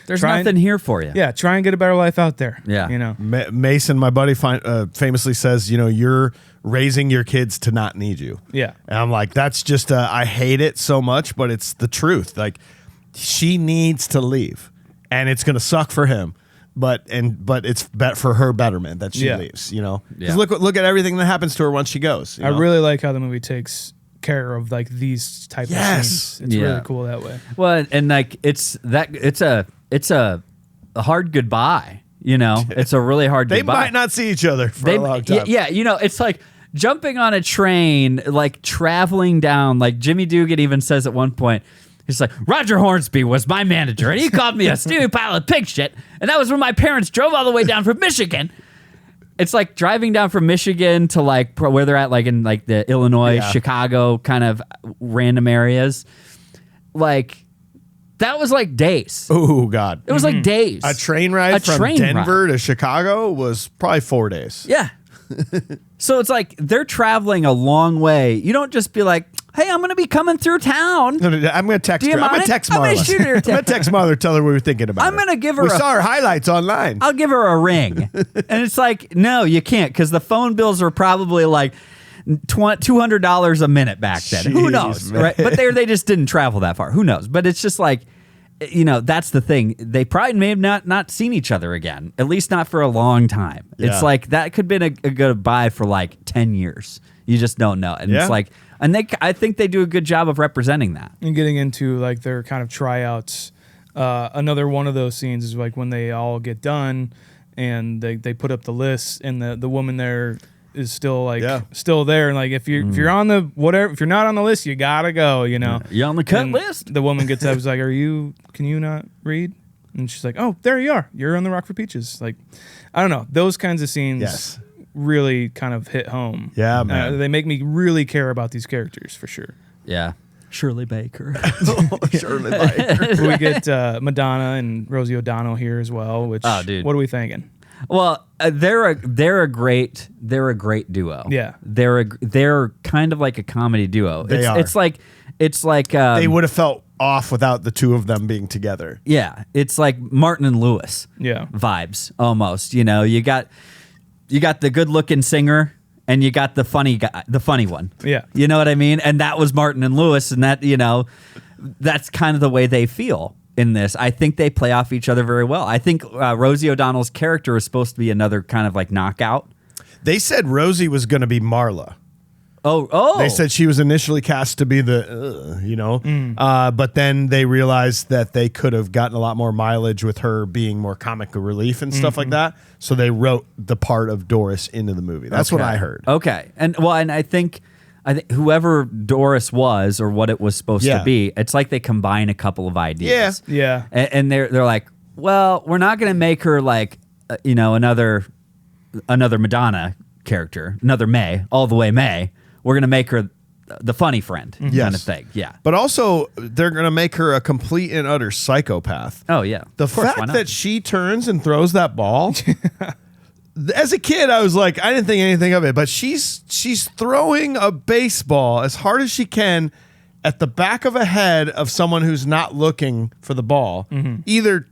There's nothing here for you. Yeah, try and get a better life out there. Yeah. You know. Mason, my buddy, famously says, you know, you're raising your kids to not need you. Yeah. And I'm like, that's just, I hate it so much, but it's the truth. Like, she needs to leave, and it's going to suck for him, but it's for her betterment that she leaves, you know? Because look at everything that happens to her once she goes. You know? I really like how the movie takes care of like these type of scenes. It's really cool that way. Well, and like it's a hard goodbye. You know, it's a really hard They goodbye. might not see each other for a long time. Yeah, you know, it's like jumping on a train, like traveling down, like Jimmy Dugan even says at one point, he's like, Roger Hornsby was my manager, and he called me a steaming pile of pig shit, and that was when my parents drove all the way down from Michigan. It's like driving down from Michigan to like where they're at, like in like the Illinois, Chicago kind of random areas. Like, that was like days. Oh, God. It was like days. A train ride from Denver to Chicago was probably 4 days. Yeah. So it's like they're traveling a long way. You don't just be like, hey, I'm going to be coming through town. No, I'm going to text her. I'm going to text Marla. I'm going to shoot her. I'm going to text Marla, tell her we were thinking about I'm going to give her We saw her highlights online. I'll give her a ring. And it's like, no, you can't, because the phone bills are probably like $200 a minute back then. Who knows? Man. Right? But they just didn't travel that far. Who knows? But it's just like, you know, that's the thing. They probably may have not seen each other again, at least not for a long time. Yeah. It's like that could have been a goodbye for like 10 years. You just don't know. And it's like, and I think they do a good job of representing that. And getting into like their kind of tryouts. Another one of those scenes is like when they all get done and they put up the list, and the woman there is still like still there, and like if you're on the if you're not on the list, you gotta go, you know. You on the cut and list? The woman gets up, is like, can you not read? And she's like, oh, there you are, you're on the Rock for Peaches. Like, I don't know, those kinds of scenes really kind of hit home. Yeah, man. They make me really care about these characters for sure. Yeah. Shirley Baker. Shirley Baker. We get Madonna and Rosie O'Donnell here as well, which dude. What are we thinking? Well, they're a great duo. Yeah, they're kind of like a comedy duo. They are. It's like they would have felt off without the two of them being together. Yeah, it's like Martin and Lewis. Yeah, vibes almost. You know, you got the good looking singer, and you got the funny guy, the funny one. Yeah, you know what I mean. And that was Martin and Lewis, and that, you know, that's kind of the way they feel in this. I think they play off each other very well. I think Rosie O'Donnell's character is supposed to be another kind of like knockout. They said Rosie was going to be Marla. Oh! They said she was initially cast to be but then they realized that they could have gotten a lot more mileage with her being more comic relief and stuff like that. So they wrote the part of Doris into the movie. That's what I heard. Okay, and I think whoever Doris was, or what it was supposed to be, it's like they combine a couple of ideas. Yeah. And they're like, well, we're not going to make her like, you know, another Madonna character, another May, all the way May. We're going to make her the funny friend kind of thing. Yeah. But also, they're going to make her a complete and utter psychopath. Oh, yeah. The fact that she turns and throws that ball... As a kid, I was like, I didn't think anything of it, but she's throwing a baseball as hard as she can at the back of a head of someone who's not looking for the ball. Either,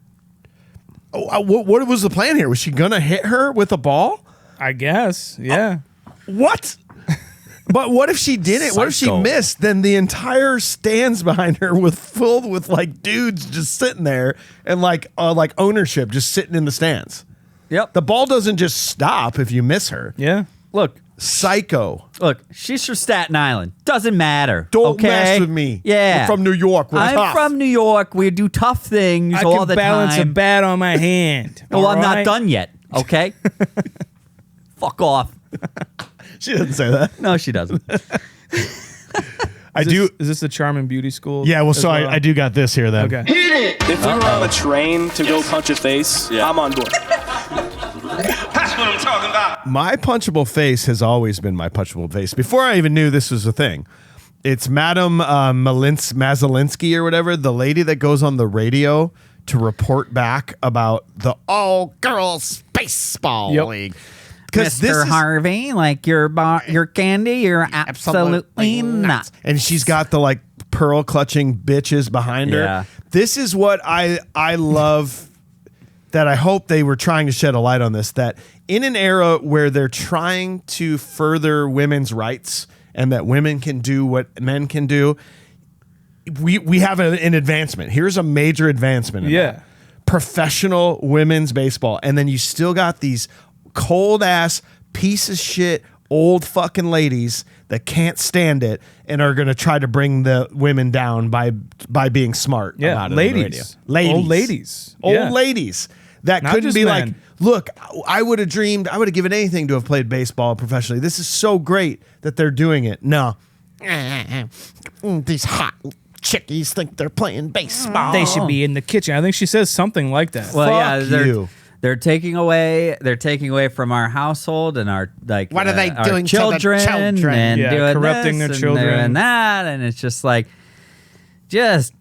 what was the plan here? Was she gonna hit her with a ball? I guess, yeah. What? But what if she didn't? What if she missed? Then the entire stands behind her filled with like dudes just sitting there, and like ownership just sitting in the stands. Yep. The ball doesn't just stop if you miss her. Yeah. Look. Psycho. Look, she's from Staten Island. Doesn't matter. Don't mess with me. Yeah. I'm from New York. I'm from New York. We do tough things all the time. I can balance a bat on my hand. Well, I'm not done yet. Okay? Fuck off. She doesn't say that. No, she doesn't. Is this the Charm and Beauty School? Yeah, well, I do got this here then. Okay. If we were on a train to go punch a face, I'm on board. That's what I'm talking about. My punchable face has always been my punchable face. Before I even knew this was a thing. It's Madam Mazalinsky or whatever, the lady that goes on the radio to report back about the all-girls baseball league. Mr. Harvey, like your candy, you're absolutely not. And she's got the like pearl clutching bitches behind her. This is what I love, that I hope they were trying to shed a light on this, that in an era where they're trying to further women's rights and that women can do what men can do, we have an advancement. Here's a major advancement. Yeah. Professional women's baseball. And then you still got these cold ass piece of shit old fucking ladies that can't stand it and are going to try to bring the women down by being smart about it. Ladies. Old Ladies. Old ladies. that Not couldn't just be men. like, look, I would have given anything to have played baseball professionally. This is so great that they're doing it. No. These hot chickies think they're playing baseball. They should be in the kitchen. I think she says something like that. Well, Fuck yeah, you. they're taking away from our household and our What are they our doing to the children children? and Yeah, doing corrupting this their and children. doing that, and it's just like just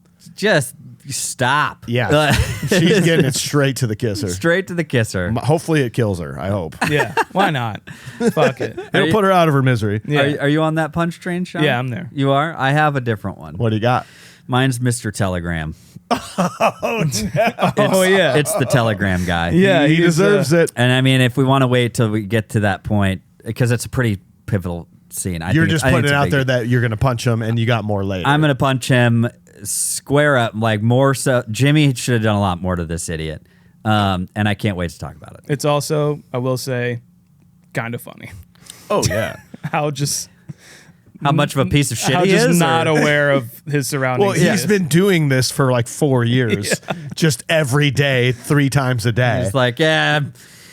stop. Yeah. She's getting it straight to the kisser. straight to the kisser. Hopefully it kills her, I hope. Yeah, why not? Fuck it. It'll put her out of her misery. Yeah. Are you on that punch train, Sean? Yeah, I'm there. You are? I have a different one. What do you got? Mine's Mr. Telegram. Oh yeah, It's the Telegram guy. yeah. He he's, deserves it. And I mean, if we want to wait till we get to that point, because it's a pretty pivotal scene. You're just putting it out there that you're going to punch him and you got more later. I'm going to punch him square up, like more so. Jimmy should have done a lot more to this idiot. And I can't wait to talk about it. It's also, I will say, kind of funny. Oh, yeah. How just How much of a piece of shit how he just is? not or- aware of his surroundings. Well, he's been doing this for like 4 years, just every day, 3 times a day. It's like,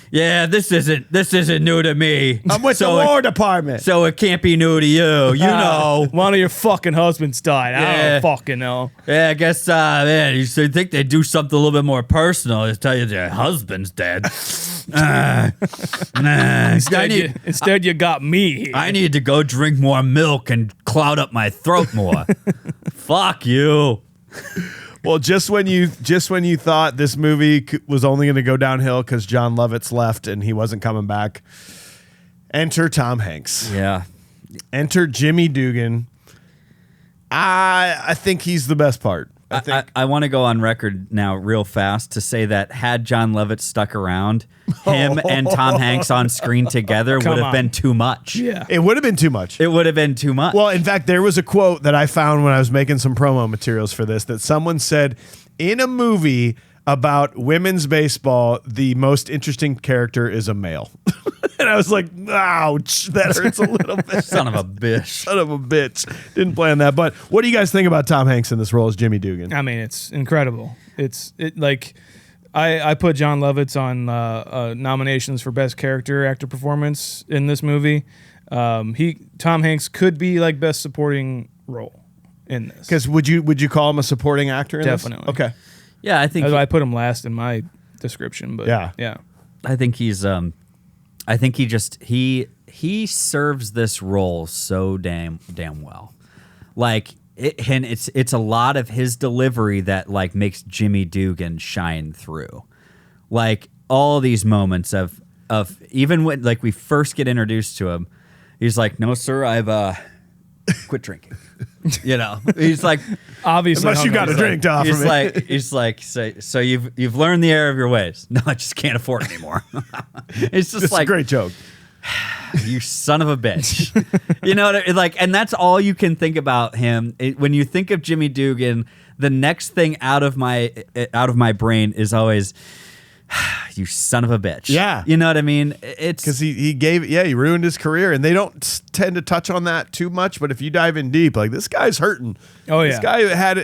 yeah, this isn't new to me. I'm with So the it- War Department. So it can't be new to you. You know. one of your fucking husbands died. I Yeah. don't fucking know. Yeah, I guess, man, you should think they'd do something a little bit more personal. They tell you their husband's dead. Nah. Instead, you got me here. I need to go drink more milk and cloud up my throat more. Fuck you. Well, just when you thought this movie was only going to go downhill because John Lovitz left and he wasn't coming back, enter Tom Hanks. Yeah. Enter Jimmy Dugan. I think he's the best part. I think I want to go on record now real fast to say that had John Lovitz stuck around, him and Tom Hanks on screen together Come would have on. been too much. Yeah. it would have been too much. It would have been too much. Well, in fact, there was a quote that I found when I was making some promo materials for this that someone said, in a movie about women's baseball, the most interesting character is a male. And I was like, ouch, that hurts a little bit. Son of a bitch. Son of a bitch. Didn't plan that. But what do you guys think about Tom Hanks in this role as Jimmy Dugan? I mean, it's incredible. I put John Lovitz on nominations for best character actor performance in this movie. Tom Hanks could be like best supporting role in this. Because would you call him a supporting actor in Definitely. this? Okay. Yeah, I think I put him last in my description, but yeah. I think he's I think he serves this role so damn well. Like and it's a lot of his delivery that like makes Jimmy Dugan shine through. Like all these moments of even when like we first get introduced to him, he's like, "No, sir, I've quit drinking." You know, he's like, Obviously, Unless you got a drink to offer me. he's like, so you've learned the error of your ways. No, I just can't afford it anymore. It's just It's like, a great joke. you son of a bitch. You know what I mean? Like, and that's all you can think about him. When you think of Jimmy Dugan, the next thing out of my brain is always, you son of a bitch. Yeah. You know what I mean? It's Because he ruined his career, and they don't tend to touch on that too much. But if you dive in deep, like this guy's hurting. Oh, This yeah. guy had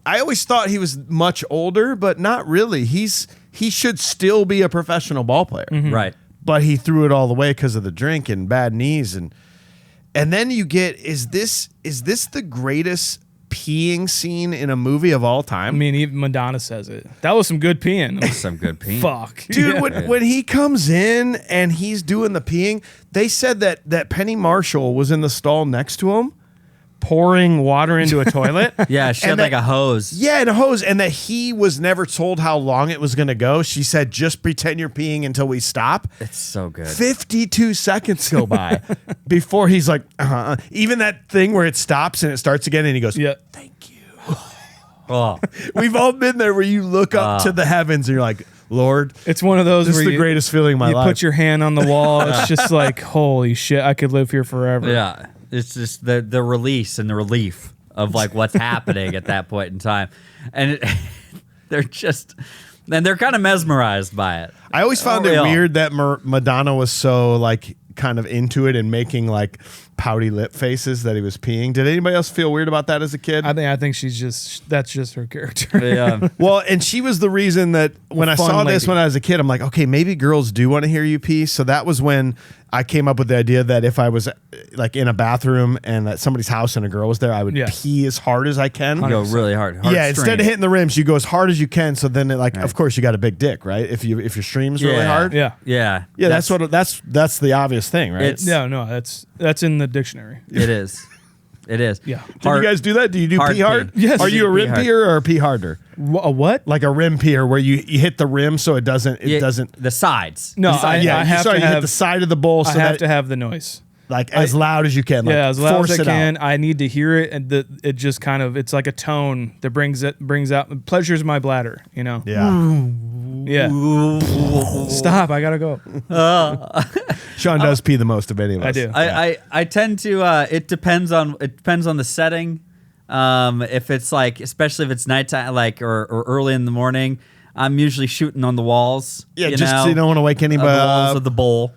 I always thought he was much older, but not really. He should still be a professional ball player, right. but he threw it all away because of the drink and bad knees, and then you get is this the greatest peeing scene in a movie of all I time? mean, even Madonna says it. That was some good peeing. Some good pee. Fuck, Dude, Yeah. when he comes in and he's doing the peeing, they said that Penny Marshall was in the stall next to him, pouring water into a toilet. Yeah, she had And like that- a hose. Yeah, and a hose, and that he was never told how long it was going to go. She said, just pretend you're peeing until we stop. It's so good. 52 seconds go by before he's like, even that thing where it stops and it starts again, and he goes, Yeah. thank you. Oh, We've all been there where you look up to the heavens and you're like, Lord, It's one of those this is where the greatest feeling of my you life. put your hand on the wall. It's just like, holy shit, I could live here forever. yeah. It's just the release and the relief of like what's happening at that point in time, and they're kind of mesmerized by it. I always found it Real. weird that Madonna was so like kind of into it and making like pouty lip faces that he was peeing. Did anybody else feel weird about that as a kid? I think that's just her character. Yeah. Well, and she was the reason that when I Fun saw this lady. when I was a kid, I'm like, okay, maybe girls do want to hear you pee. So that was when I came up with the idea that if I was like in a bathroom and at somebody's house and a girl was there, I would pee as hard as I can. You go really hard. Yeah, instead of hitting the rims, you go as hard as you can. So then, of course, you got a big dick, right? If your stream's really hard, Yeah. Yeah. yeah, that's the obvious thing, right? It's- No, that's in the dictionary. It is. It is. Yeah. Do you guys do that? Do you do hard pee hard? pee. Yes. Are you a Pee rim hard. peer or a pee harder? A what? Like a rim peer where you hit the rim so it doesn't The sides. No, I have you to hit have the side of the bowl so I have that to have the noise. like as loud as you can. Like, Yeah, as loud force as I it can. out. I need to hear it, and it just kind of it's like a tone that brings out pleasures my bladder. You know. Yeah. Yeah. Stop! I gotta go. Sean does pee the most of any of us. I do. I tend to. It depends on the setting. If it's like, especially if it's nighttime, like or early in the morning, I'm usually shooting on the walls. Yeah, you just know, so you don't want to wake anybody the walls up. of the bowl.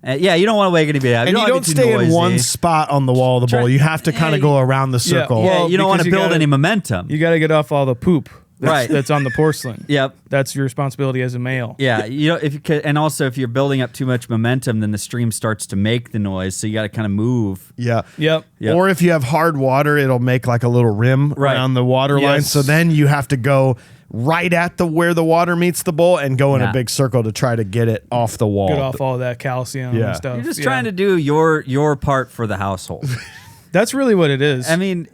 Yeah, you don't want to wake anybody up. And you wanna don't be too stay in noisy. one spot on the wall of the bowl. You have to kind of go around the circle. Yeah. Yeah, Well, you don't want to because you build gotta- any momentum. You got to get off all the poop. Right. That's on the porcelain. Yep. That's your responsibility as a male. Yeah, you know, if you could, and also if you're building up too much momentum, then the stream starts to make the noise. So you got to kind of move. Yeah. Yep. Yep. Or if you have hard water, it'll make like a little rim Right. around the water line. Yes. So then you have to go right at where the water meets the bowl and go in Yeah. a big circle to try to get it off the wall. Get off all that calcium Yeah. and stuff. You're just Yeah. trying to do your part for the household. That's really what it is. I mean,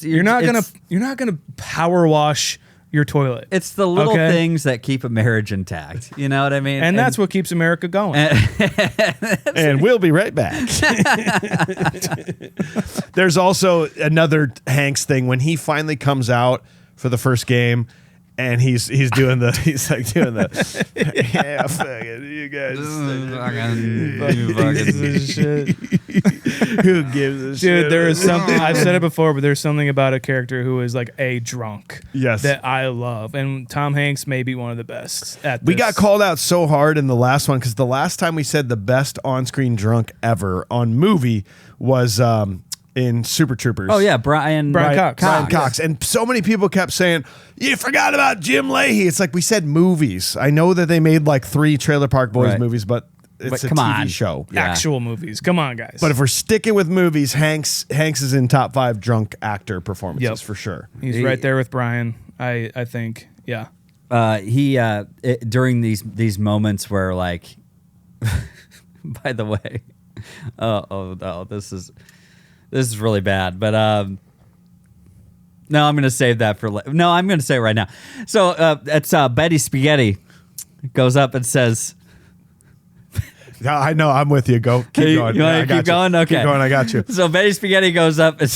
you're not gonna power wash your toilet. It's the little Okay? things that keep a marriage intact. You know what I mean? And that's what keeps America going. And we'll be right back. There's also another Hanks thing when he finally comes out for the first game. And he's doing the yeah, fuck it, you guys. Who gives a shit? Dude, there is something I've said it before, but there's something about a character who is like a drunk. Yes. That I love. And Tom Hanks may be one of the best at this. We got called out so hard in the last one because the last time we said the best on-screen drunk ever on movie was in Super Troopers. oh yeah, Brian Cox. Brian Cox. And so many people kept saying, you forgot about Jim Leahy. It's like we said movies. I know that they made like 3 Trailer Park Boys Right. movies, but it's But a come TV on. show. Yeah. Actual movies. Come on, guys. But if we're sticking with movies, Hanks is in top 5 drunk actor performances Yep. for sure. He's right there with Brian, I think. Yeah. During these moments where like, by the way, oh no, this is really bad. But no, I'm gonna save that for. No, I'm gonna say it right now. So it's Betty Spaghetti goes up and says. Yeah, I know. I'm with you. Go. Keep going. You Yeah, I want to got keep you. going? Okay. Keep going. I got you. So Betty Spaghetti goes up and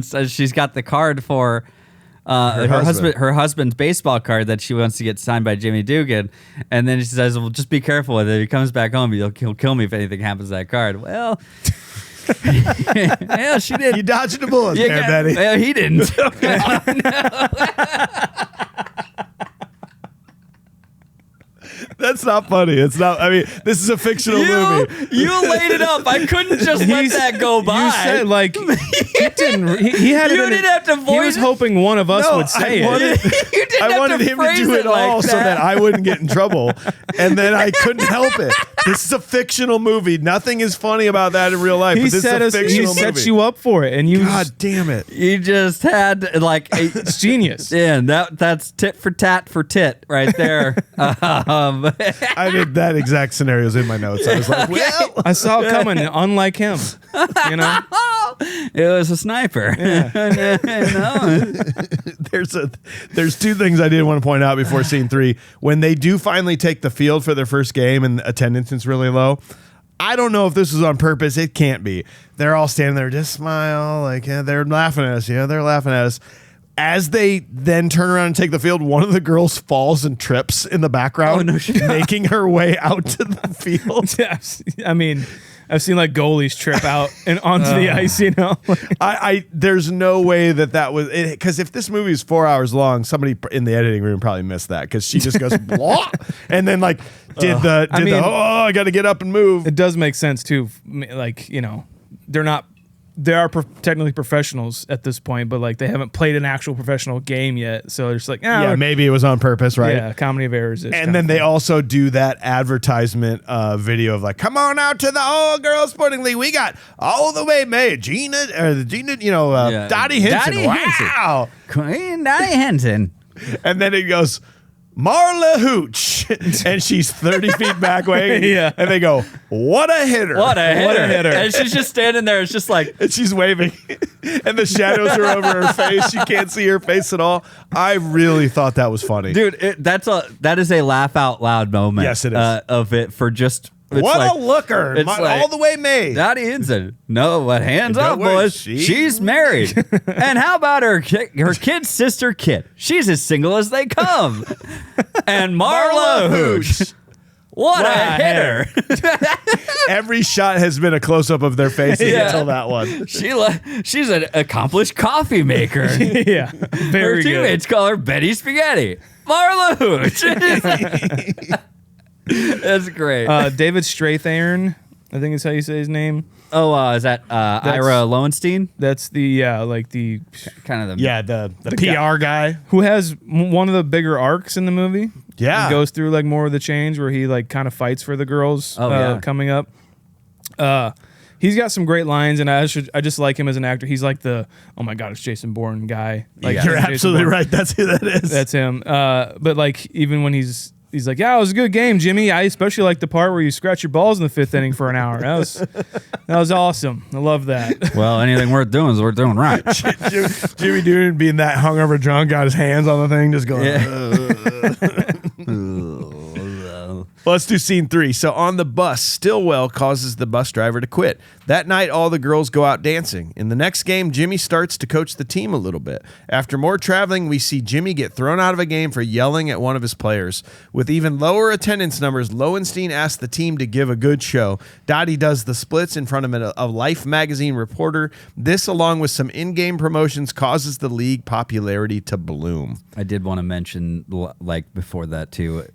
says she's got the card for her husband's baseball card that she wants to get signed by Jimmy Dugan, and then she says, "Well, just be careful with it. If he comes back home, he'll kill me if anything happens to that card." Well. Yeah, she did. You dodged a bullet there, Betty. Well, he didn't. That's not funny. It's not. I mean, this is a fictional movie. You laid it up. I couldn't just let that go by. You said like he didn't. He had You it. in didn't it- have to He voice was it. hoping one of us No, would say I wanted, it. You didn't I have wanted to him to phrase do it like all so that I wouldn't get in trouble, and then I couldn't help it. This is a fictional movie. Nothing is funny about that in real life. He but this set is a us. He fictional set movie. you up for it, and you. God damn it! You just had like It's genius. yeah, that's tit for tat for tit right there. I did that exact scenario's in my notes. I was like, well, I saw it coming. Unlike him, you know. It was a sniper. there's 2 things I did want to point out before scene 3. When they do finally take the field for their first game and attendance is really low, I don't know if this was on purpose. It can't be. They're all standing there, just smile, like, yeah, they're laughing at us. Yeah, they're laughing at us. As they then turn around and take the field, one of the girls falls and trips in the background, Oh, no shit. making her way out to the field. Yes. I mean, I've seen like goalies trip out and onto the ice. You know. There's no way that was it, because if this movie is 4 hours long, somebody in the editing room probably missed that because she just goes blah, and then like I got to get up and move. It does make sense too. Like, you know, they're not. They are technically professionals at this point, but like they haven't played an actual professional game yet. So they're just like, Yeah, maybe it was on purpose, right? Yeah, comedy of errors. And then they also do that advertisement video of like, come on out to the all girls sporting league. We got all the way May, Gina, Dottie Henson. Dottie Wow. Queen Dottie Henson. And then it goes, Marla Hooch. And she's 30 feet back way. Yeah. And they go, what a hitter. What a hitter. What a hitter. And she's just standing there. It's just like, And she's waving. And the shadows are over her face. You can't see her face at all. I really thought that was funny. dude, that is a laugh out loud moment. Yes, it is. Of it for just. It's What like, a looker. it's like- All the way May. Dottie Henson. No, but hands Don't up, worry, boys. She's married. And how about her kid's sister, Kit? She's as single as they come. And Marla Hooch. What a hitter. Every shot has been a close up of their faces Yeah. until that one. She's an accomplished coffee maker. yeah, Her very good. teammates call her Betty Spaghetti. Marla Hooch. That's great. David Strathairn, I think is how you say his name. Is that Ira Lowenstein? That's the the Kind of the Yeah, the PR guy. who has one of the bigger arcs in the movie. Yeah. He goes through like more of the change where he like kind of fights for the girls coming up. He's got some great lines, and I just like him as an actor. He's like the oh my god, it's Jason Bourne guy. Like You're Jason absolutely Bourne. right. That's who that is. That's him. But like even when he's like, yeah, it was a good game, Jimmy. I especially like the part where you scratch your balls in the 5th inning for an hour. That was awesome. I love that. Well, anything worth doing is worth doing right. Jimmy Doohan being that hungover drunk, got his hands on the thing, just going. Let's do scene 3. So on the bus, Stillwell causes the bus driver to quit. That night, all the girls go out dancing. In the next game, Jimmy starts to coach the team a little bit. After more traveling, we see Jimmy get thrown out of a game for yelling at one of his players. With even lower attendance numbers, Lowenstein asks the team to give a good show. Dottie does the splits in front of a Life magazine reporter. This, along with some in-game promotions, causes the league popularity to bloom. I did want to mention, like before that too,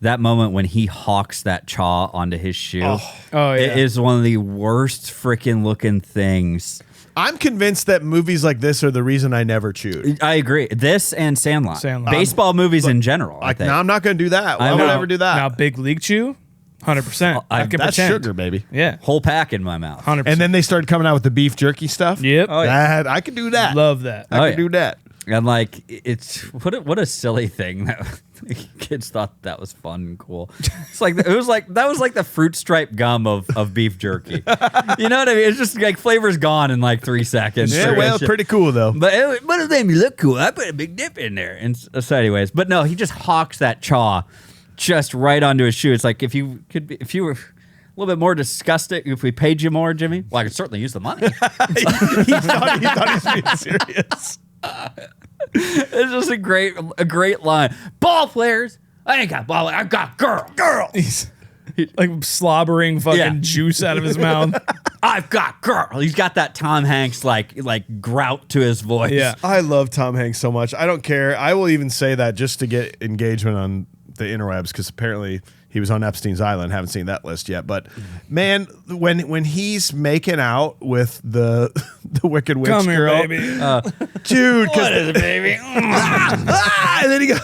that moment when he hawks that chaw onto his shoe. Oh, yeah. It is one of the worst freaking looking things. I'm convinced that movies like this are the reason I never chewed. I agree. This and Sandlot. Sandlot. Baseball movies in general. I think. No, I'm not going to do that. Why I would I know. ever do that? Now, Big League Chew, 100%. I can That's pretend. sugar, baby. Yeah, Whole pack in my mouth. 100%. And then they started coming out with the beef jerky stuff. Yep. Oh, yeah. I could do that. Love that. I Oh, could yeah. do that. And like it's what a silly thing that kids thought that was fun and cool. It's like that was like the fruit stripe gum of beef jerky. You know what I mean? It's just like flavor's gone in like 3 seconds. Yeah, well, it's pretty cool though. But it made me look cool. I put a big dip in there. And so anyways, but no, he just hawks that chaw just right onto his shoe. It's like if you were a little bit more disgusting, if we paid you more, Jimmy, well, I could certainly use the money. he thought he was being serious. It's just a great line. Ball players, I ain't got ball. I've got girl. He's like slobbering fucking Yeah. juice out of his mouth. I've got girl. He's got that Tom Hanks like grout to his voice. Yeah. I love Tom Hanks so much. I don't care. I will even say that just to get engagement on the interwebs because apparently he was on Epstein's Island. Haven't seen that list yet, but man, when he's making out with the Wicked Witch Come here, girl, baby. dude, What is it, baby? and then he goes,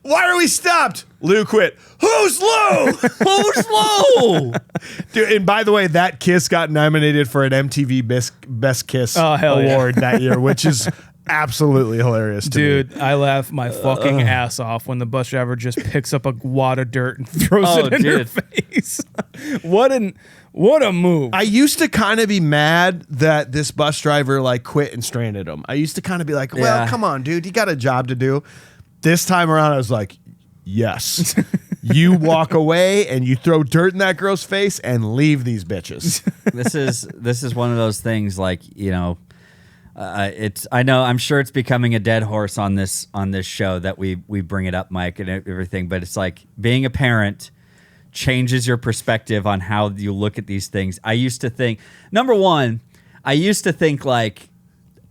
why are we stopped? Lou quit. Who's Lou? Who's low? Dude, and by the way, that kiss got nominated for an MTV Best Kiss Oh, hell yeah. award that year, which is absolutely hilarious to me. Dude, I laugh my fucking ass off when the bus driver just picks up a wad of dirt and throws it in her face. What a move. I used to kind of be mad that this bus driver like quit and stranded him. I used to kind of be like, well, Yeah. come on, dude, you got a job to do. This time around, I was like, yes. You walk away and you throw dirt in that girl's face and leave these bitches. This is one of those things like, you know, I'm sure it's becoming a dead horse on this show that we bring it up, Mike, and everything, but it's like being a parent changes your perspective on how you look at these things. I used to think, number one,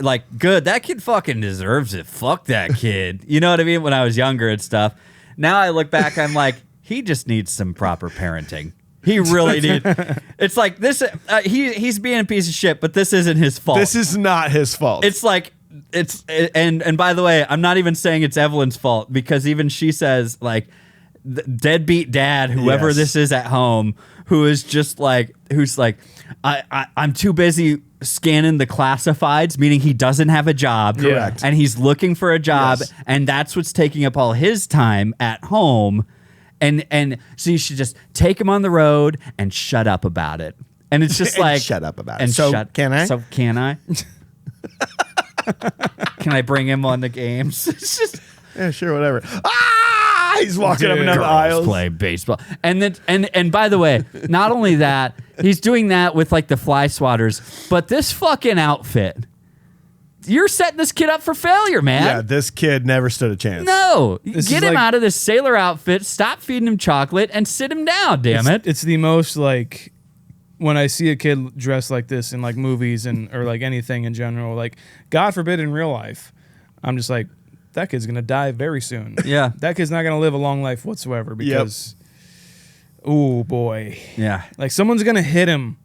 like good, that kid fucking deserves it. Fuck that kid. You know what I mean? When I was younger and stuff. Now I look back, I'm like, he just needs some proper parenting. He really did. It's like this. He's being a piece of shit, but this isn't his fault. This is not his fault. It's like and by the way, I'm not even saying it's Evelyn's fault, because even she says, like, the deadbeat dad, whoever Yes. this is at home, who's like, I'm too busy scanning the classifieds, meaning he doesn't have a job. Correct. And he's looking for a job, Yes. and that's what's taking up all his time at home. And so you should just take him on the road and shut up about it. And it's just And like, shut up about it. and So, shut- can I? So can I? Can I bring him on the games? It's just Yeah, sure, whatever. He's walking up Dude. and down the girls aisles. play baseball. And then and by the way, not only that, he's doing that with like the fly swatters, but this fucking outfit. You're setting this kid up for failure, man. Yeah, this kid never stood a chance. No, This get is him like- out of this sailor outfit. Stop feeding him chocolate and sit him down. Damn it! It's the most like when I see a kid dressed like this in like movies and or like anything in general, like God forbid in real life, I'm just like, that kid's gonna die very soon. Yeah. That kid's not gonna live a long life whatsoever because, oh boy, Yeah, like someone's gonna hit him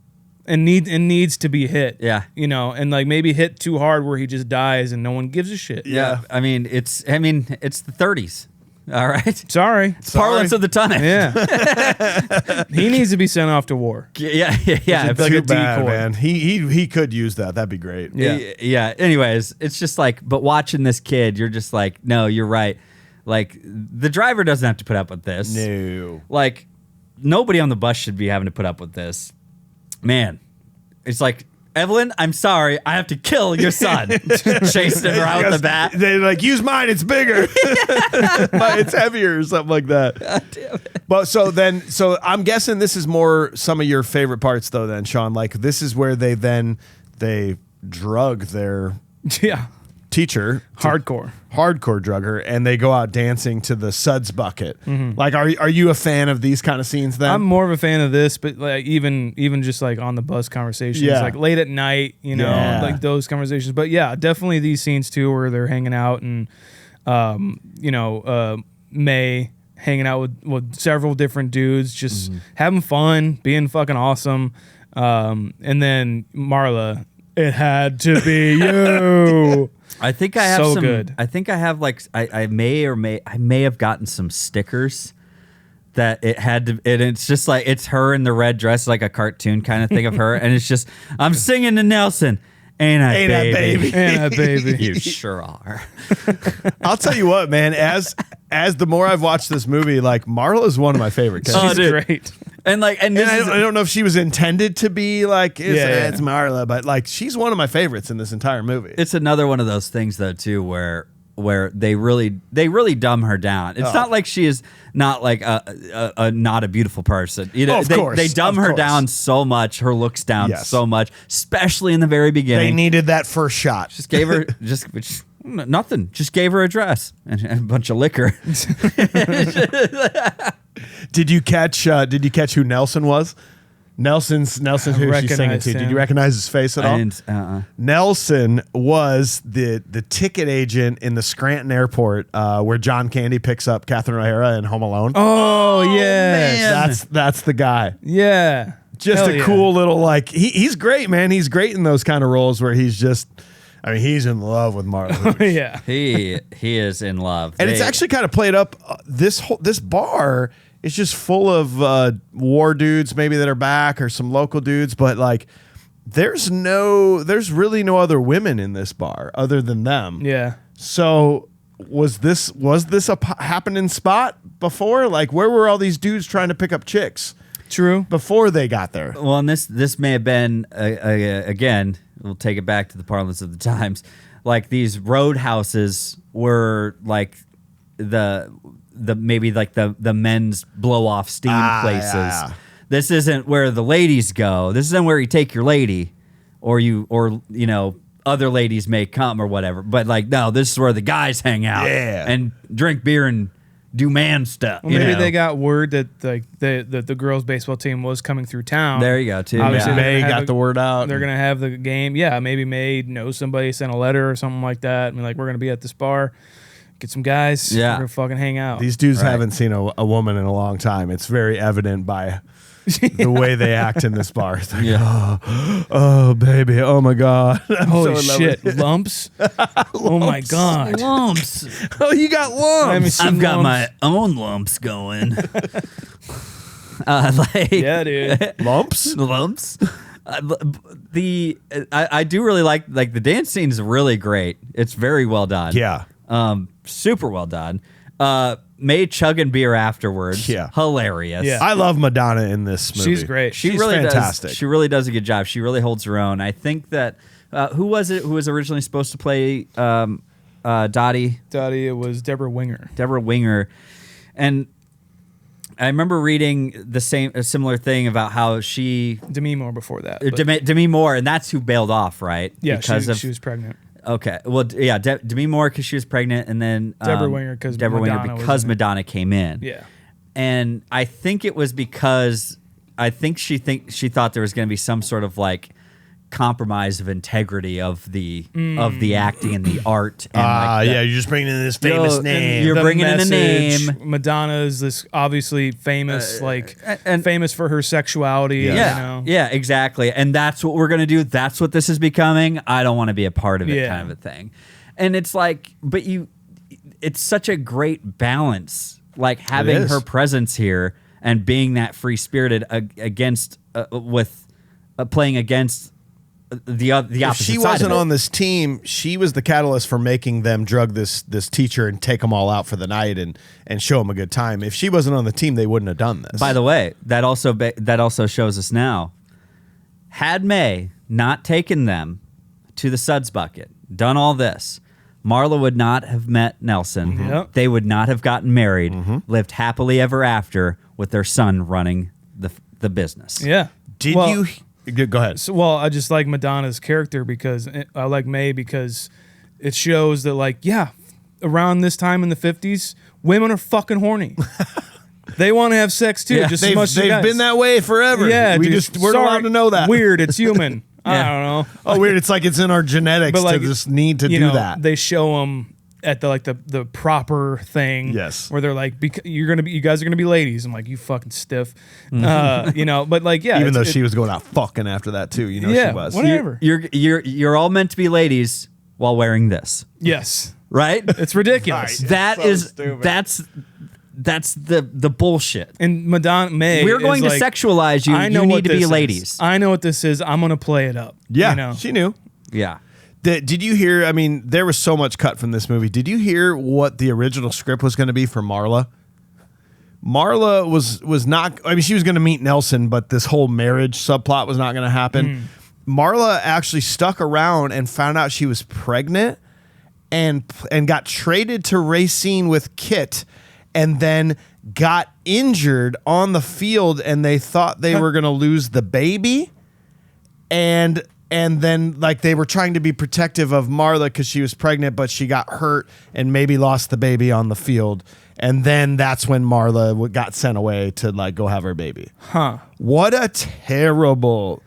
and needs to be hit. Yeah. you know, and like maybe hit too hard where he just dies and no one gives a shit. yeah. I mean, it's the 30s. All right, Sorry. parlance of the time. Yeah. He needs to be sent off to war. yeah. It's like Too a bad, decoy. man. He could use that. That'd be great. Yeah. Anyways, it's just like, but watching this kid, you're just like, no, you're right. Like, the driver doesn't have to put up with this. No. Like, nobody on the bus should be having to put up with this. Man, it's like, Evelyn, I'm sorry, I have to kill your son. Chasing him around with the bat. They're like, use mine, it's bigger. It's heavier or something like that. God damn it. But so I'm guessing this is more some of your favorite parts though then, Sean. Like this is where they drug their Yeah. teacher. Hardcore drug her, and they go out dancing to the Suds bucket. Like, are you a fan of these kind of scenes then? I'm more of a fan of this, but like even just like on the bus conversations, Yeah. like late at night, you know, Yeah. like those conversations. But yeah, definitely these scenes too, where they're hanging out and, May hanging out with several different dudes, just having fun, being fucking awesome. And then Marla, it had to be you. I think I have So some. good. I think I have like I may have gotten some stickers that it had to. And it's just like it's her in the red dress, like a cartoon kind of thing of her, and it's just I'm singing to Nelson. Ain't I baby? And a baby. You sure are. I'll tell you what, man. As the more I've watched this movie, like Marla is one of my favorite characters. She's dude. great. And like and And this is, I don't know if she was intended to be like Yeah. it's Marla, but like she's one of my favorites in this entire movie. it's another one of those things though too where they really dumb her down. It's not like she is not like a not a beautiful person. You know, Of course, they dumb of her course. down so much, her looks down Yes. so much, especially in the very beginning. They needed that first shot. Just gave her nothing. Just gave her a dress and a bunch of liquor. Did you catch who Nelson was? Nelson's who she's singing recognized to. Did him. you recognize his face at all? I didn't, Nelson was the ticket agent in the Scranton airport where John Candy picks up Catherine O'Hara in Home Alone. Oh, yeah. That's the guy. Yeah. Just Hell a yeah. cool little like he's great, man. He's great in those kind of roles where he's just he's in love with Marla. Yeah. he is in love. And it's actually kind of played up. This bar is just full of war dudes, maybe that are back, or some local dudes. But like, there's really no other women in this bar other than them. Yeah. So was this a happening spot before? Like, where were all these dudes trying to pick up chicks True. before they got there? Well, and this may have been again. We'll take it back to the parlance of the times. Like these roadhouses were like the maybe like the men's blow off steam places. Yeah. This isn't where the ladies go. This isn't where you take your lady, or other ladies may come or whatever. But like no, this is where the guys hang out. Yeah. And drink beer and do man stuff. Well, maybe they got word that like the girls' baseball team was coming through town. There you go, too. Obviously, Yeah. they're May gonna have got the word out. They're gonna have the game. Yeah, maybe May knows somebody, sent a letter or something like that. I mean, like we're gonna be at this bar, get some guys. Yeah. We're gonna fucking hang out. These dudes Right. haven't seen a woman in a long time. It's very evident by the way they act in this bar. It's like, Yeah. oh, baby, oh my god, I'm Holy so in love shit, with you. lumps. Oh my god. Lumps. Oh, you got lumps. I've got my own lumps going. Yeah, dude. Lumps. Lumps. I do really like the dance scene is really great. It's very well done. Yeah. Super well done. May chugging beer afterwards. Yeah. Hilarious. Yeah. I love Madonna in this movie. She's great. She's really fantastic. She really does a good job. She really holds her own. I think that who was it who was originally supposed to play Dottie? Dottie, it was Deborah Winger. Deborah Winger. And I remember reading a similar thing about how she Demi Moore before that. but- Demi Moore, and that's who bailed off, right? yeah, because she was pregnant. Okay, well, yeah, Demi Moore because she was pregnant, and then Deborah Winger 'cause Madonna was because in it. Madonna came in. Yeah. And I think it was because she thought there was going to be some sort of like compromise of integrity of the acting and the art. And like yeah, you're just bringing in this famous Yo, name. you're The bringing in a message, name. Madonna is this obviously famous, and- famous for her sexuality. Yeah, You know? yeah, exactly. And that's what we're gonna do. That's what this is becoming. I don't want to be a part of it, Yeah. kind of a thing. And it's like, but it's such a great balance, like having is. her presence here and being that free spirited against playing against the opposite If she side wasn't of it. on this team, she was the catalyst for making them drug this teacher and take them all out for the night and show them a good time. If she wasn't on the team, they wouldn't have done this. By the way, that also shows us now. Had May not taken them to the Suds bucket, done all this, Marla would not have met Nelson. Yep. They would not have gotten married, lived happily ever after with their son running the business. Yeah. Did Well, you go ahead? So, well, I just like Madonna's character because I like May because it shows that, like, yeah, around this time in the 50s, women are fucking horny. They want to have sex too, Yeah, just as much as they've guys. been that way forever. Yeah, we dude, just weren't sorry, allowed to know that. Weird, it's human. I Yeah. don't know. Oh, weird. It's like it's in our genetics But like, to just need to you do know, that. They show them at the proper thing. Yes. Where they're like, you guys are gonna be ladies. I'm like, you fucking stiff. You know, but like, yeah. Even though it's- she was going out fucking after that too. You know Yeah, she was. whatever. You're all meant to be ladies while wearing this, yes, right? it's ridiculous. That so is stupid. that's the bullshit. And Madonna May, We're going is to like, sexualize you. I know You what need to be this is. ladies. I know what this is. I'm gonna play it up. Yeah, you know? she knew. Yeah. Did you hear? I mean, there was so much cut from this movie. Did you hear what the original script was going to be for Marla? Marla was not. I mean, she was going to meet Nelson, but this whole marriage subplot was not going to happen. Marla actually stuck around and found out she was pregnant, and got traded to Racine with Kit, and then got injured on the field, and they thought they were going to lose the baby, and then like they were trying to be protective of Marla because she was pregnant, but she got hurt and maybe lost the baby on the field. And then that's when Marla got sent away to like go have her baby. Huh? What a terrible,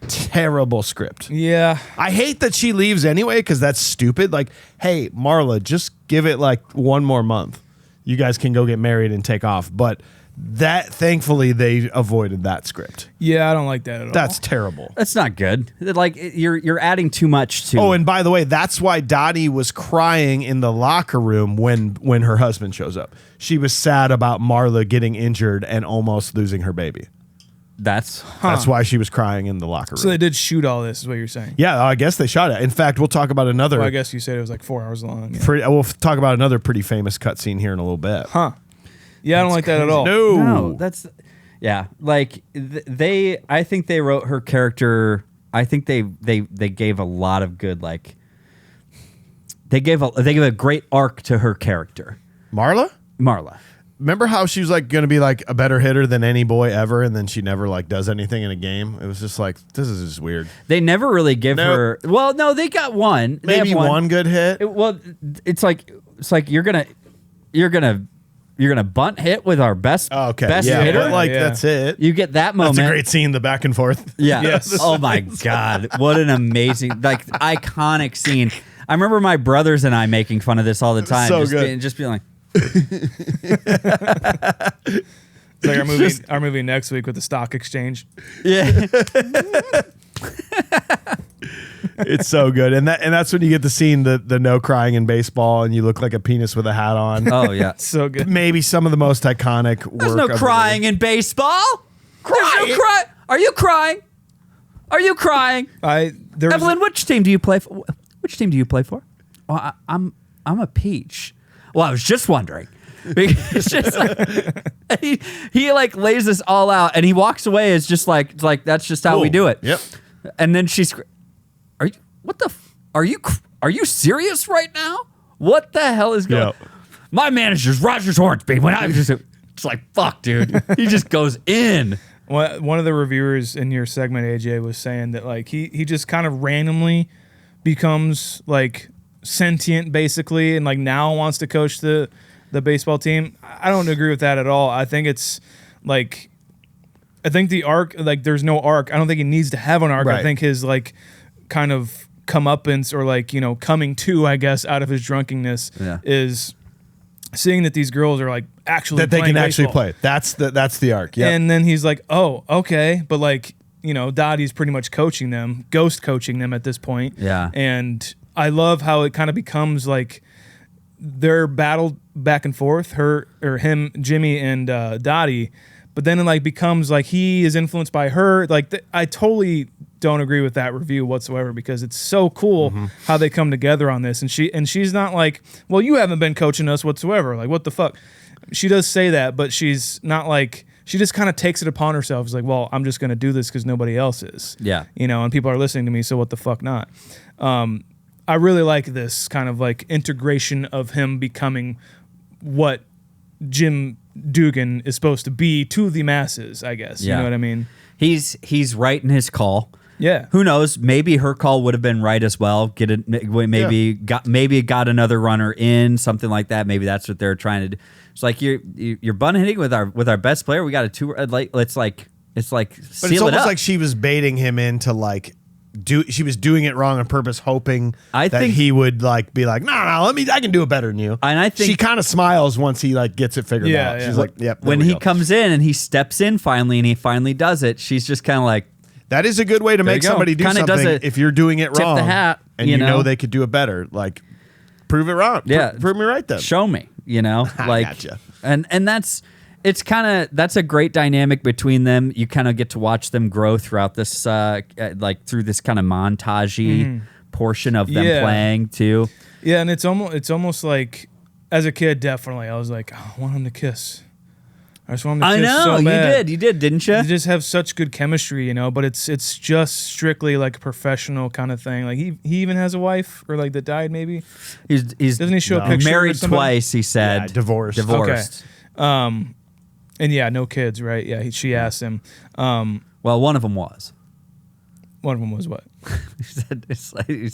terrible script. Yeah. I hate that she leaves anyway because that's stupid. Like, hey, Marla, just give it like one more month. You guys can go get married and take off. But that, thankfully, they avoided that script. Yeah, I don't like that at all. That's terrible. That's not good. Like you're adding too much to. Oh, and by the way, that's why Dottie was crying in the locker room when her husband shows up. She was sad about Marla getting injured and almost losing her baby. that's That's why she was crying in the locker room. So they did shoot all this, is what you're saying. Yeah, I guess they shot it. In fact, we'll talk about another. Well, I guess you said it was like 4 hours long. Yeah. We'll talk about another pretty famous cutscene here in a little bit. Huh? Yeah, I don't like that at all. No, that's yeah. Like I think they wrote her character. I think they gave a lot of good like. They gave a great arc to her character, Marla. Remember how she was like going to be like a better hitter than any boy ever, and then she never like does anything in a game. It was just like, this is just weird. They never really give Nope. her. Well, no, they got one. They Maybe have one good hit. It's like you're gonna bunt hit with our best best yeah, hitter. but like Yeah. that's it. You get that moment. That's a great scene, the back and forth. Yeah. Yes. Oh my God. What an amazing, like iconic scene. I remember my brothers and I making fun of this all the time. So just good. Just being like, It's like our movie next week with the stock exchange. Yeah. It's so good, and that's when you get to see the no crying in baseball, and you look like a penis with a hat on. Oh yeah. So good. Maybe some of the most iconic work. There's no of the crying in baseball. There's no cry. Are you crying? Are you crying? Evelyn, which team do you play for? Which team do you play for? Well, I'm a peach. Well, I was just wondering. It's just like, he like lays this all out, and he walks away. It's just like that's just how we do it. Yep. And then she's, are you? What the? Are you serious right now? What the hell is going? Yep. My manager's Rogers Hornsby. When I was just, it's like fuck, dude. He just goes in. One of the reviewers in your segment, AJ, was saying that like he just kind of randomly becomes like sentient, basically, and like now wants to coach the baseball team. I don't agree with that at all. I think it's like, I think the arc, like there's no arc. I don't think he needs to have an arc. Right. I think his like kind of comeuppance or like, coming to, I guess, out of his drunkenness is seeing that these girls are like actually that they can playing actually baseball. play. That's the arc. Yeah. And then he's like, oh, okay. But like, Dottie's pretty much coaching them, ghost coaching them at this point. Yeah. And I love how it kind of becomes like they're battled back and forth, him, Jimmy, and Dottie. But then it like becomes like he is influenced by her. Like I totally don't agree with that review whatsoever, because it's so cool how they come together on this. And she's not like, well, you haven't been coaching us whatsoever. Like, what the fuck? She does say that, but she's not like, she just kind of takes it upon herself. It's like, well, I'm just going to do this because nobody else is. Yeah. And people are listening to me, so what the fuck not? I really like this kind of like integration of him becoming what Jim Dugan is supposed to be to the masses, I guess. Yeah. You know what I mean? He's right in his call. Yeah. Who knows? Maybe her call would have been right as well. Maybe got another runner in, something like that. Maybe that's what they're trying to do. It's like you're bun hitting with our best player. We got a two. It's like But seal it's it almost up. like she was baiting him into like she was doing it wrong on purpose, hoping I that think- he would like be like, no, I can do it better than you. And I think- she kind of smiles once he like gets it figured Yeah, out. yeah. She's like, yep. there when we he go. comes in and he steps in finally and he finally does it. She's just kind of like, That is a good way to make you go. somebody do Kinda does something it- if you're doing it tip wrong. the hat, and you you know know? they could do it better. Like, prove it wrong. Yeah. Prove me right then. show me, like, Gotcha. and that's a great dynamic between them. You kind of get to watch them grow throughout this, like through this kind of montagey portion of them Yeah. playing too. Yeah, and it's almost like, as a kid, definitely, I was like, oh, I want him to kiss. I just want him to I kiss know so bad. you did, didn't you? They just have such good chemistry, but it's just strictly like a professional kind of thing. Like he even has a wife, or like that died maybe. He's Doesn't he show a picture? married of somebody? twice. He said Yeah, divorced. Divorced. And yeah, no kids, right? Yeah, she asked him. Well, one of them was. One of them was what? He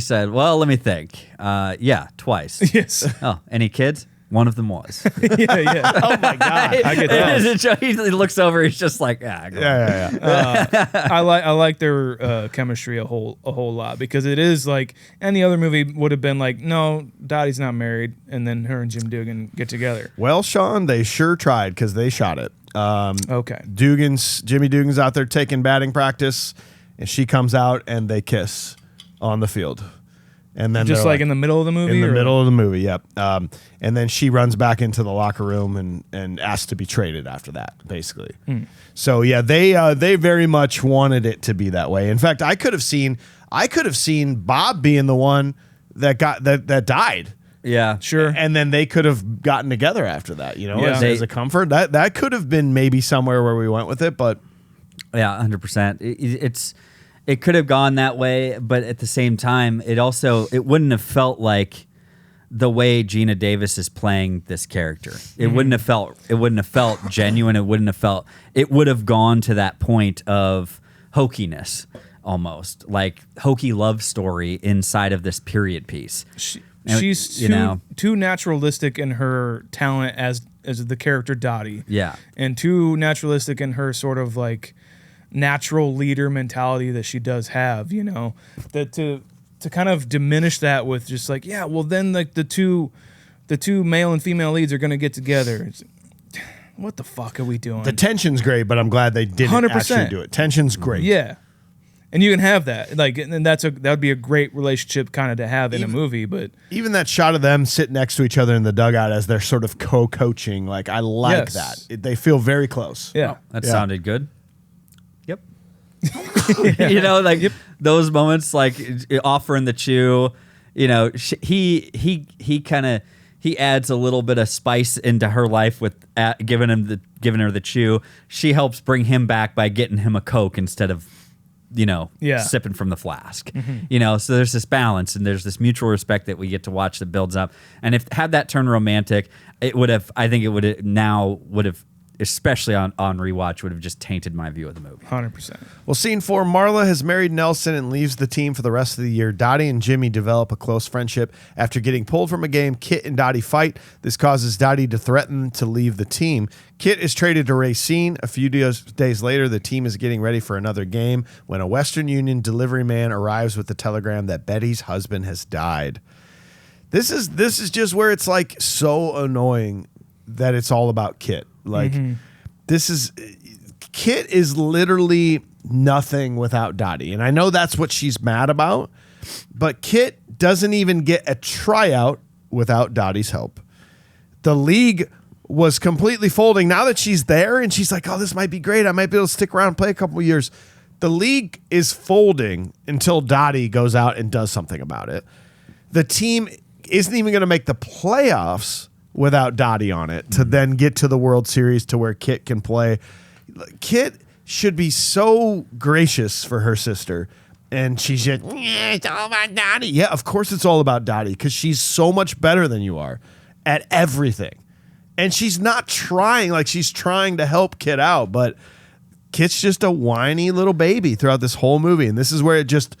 said, well, let me think. Yeah, twice. Yes. Oh, any kids? One of them was. yeah. Oh my god. I get that. He looks over. He's just like, go on. Yeah. I like their chemistry a whole lot, because it is like any other movie would have been like, no, Dottie's not married, and then her and Jim Dugan get together. Well, Sean, they sure tried because they shot it. Okay. Jimmy Dugan's out there taking batting practice, and she comes out and they kiss on the field. And then Just they're like in the middle of the movie? in the or- middle of the movie, yep. And then she runs back into the locker room and asks to be traded after that, basically. So yeah, they very much wanted it to be that way. In fact, I could have seen Bob being the one that died. Yeah. Sure. And then they could have gotten together after that, Yeah. as a comfort. That could have been maybe somewhere where we went with it, but Yeah, 100%. It could have gone that way, but at the same time, it wouldn't have felt like the way Gina Davis is playing this character. It wouldn't have felt genuine. It would have gone to that point of hokiness, almost like hokey love story inside of this period piece. She's too naturalistic in her talent as the character Dottie. Yeah. And too naturalistic in her sort of like natural leader mentality that she does have, that to kind of diminish that with just like, yeah, well then like the two male and female leads are going to get together. what the fuck are we doing? The tension's great, but I'm glad they didn't 100%. actually do it. Tension's great. Yeah. And you can have that, like, and that would be a great relationship kind of to have in a movie. But even that shot of them sitting next to each other in the dugout as they're sort of co-coaching, like I like that. They feel very close. yeah, That sounded good. Yep. You know, like those moments, like offering the chew. You know, he kind of adds a little bit of spice into her life with giving her the chew. She helps bring him back by getting him a Coke instead of, you know, sipping from the flask. You know, so there's this balance and there's this mutual respect that we get to watch that builds up. And if had that turned romantic, it would have, especially on rewatch, would have just tainted my view of the movie. 100%. Well, scene 4, Marla has married Nelson and leaves the team for the rest of the year. Dottie and Jimmy develop a close friendship. After getting pulled from a game, Kit and Dottie fight. This causes Dottie to threaten to leave the team. Kit is traded to Racine. A few days later, the team is getting ready for another game when a Western Union delivery man arrives with the telegram that Betty's husband has died. This is just where it's like so annoying that it's all about Kit. Like, Kit is literally nothing without Dottie. And I know that's what she's mad about, but Kit doesn't even get a tryout without Dottie's help. The league was completely folding. Now that she's there and she's like, oh, this might be great. I might be able to stick around and play a couple of years. The league is folding until Dottie goes out and does something about it. The team isn't even going to make the playoffs without Dottie on it to then get to the World Series to where Kit can play. Kit should be so gracious for her sister. And she's just, it's all about Dottie. Yeah, of course it's all about Dottie because she's so much better than you are at everything. And she's not trying, like she's trying to help Kit out, but Kit's just a whiny little baby throughout this whole movie. And this is where it just,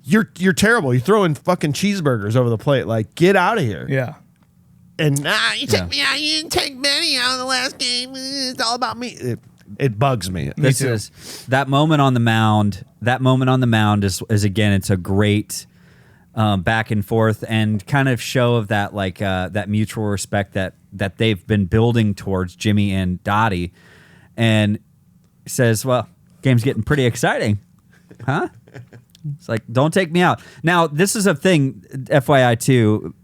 you're terrible. You're throwing fucking cheeseburgers over the plate. Like, get out of here. Yeah. And you took me out. You didn't take Benny out of the last game. It's all about me. It bugs me. This is that moment on the mound. That moment on the mound is again, it's a great back and forth and kind of show of that like that mutual respect that they've been building towards Jimmy and Dottie, and says, "Well, game's getting pretty exciting, huh?" It's like, "Don't take me out." Now, this is a thing, FYI too.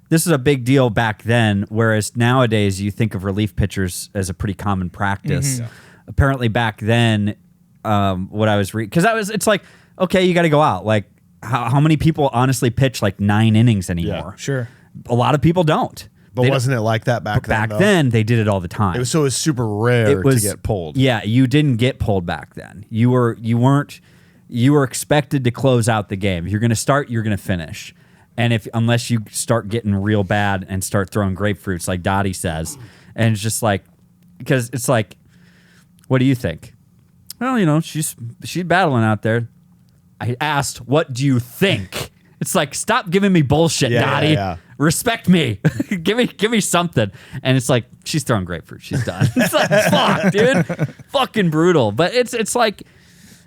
This is a big deal back then, whereas nowadays you think of relief pitchers as a pretty common practice. Mm-hmm. Apparently back then, what I was because it's like, okay, you got to go out. Like, how many people honestly pitch like 9 innings anymore? Yeah, sure. A lot of people don't. But wasn't it like that back then? Back then, they did it all the time. It was super rare to get pulled. Yeah, you didn't get pulled back then. You were expected to close out the game. If you're going to start, you're going to finish. And unless you start getting real bad and start throwing grapefruits like Dottie says, and it's just like, because it's like, what do you think? Well, you know, she's battling out there. I asked, what do you think? It's like, stop giving me bullshit, Dottie. Yeah. Respect me. give me something. And it's like, she's throwing grapefruit. She's done. It's like, fuck, dude. Fucking brutal. But it's like,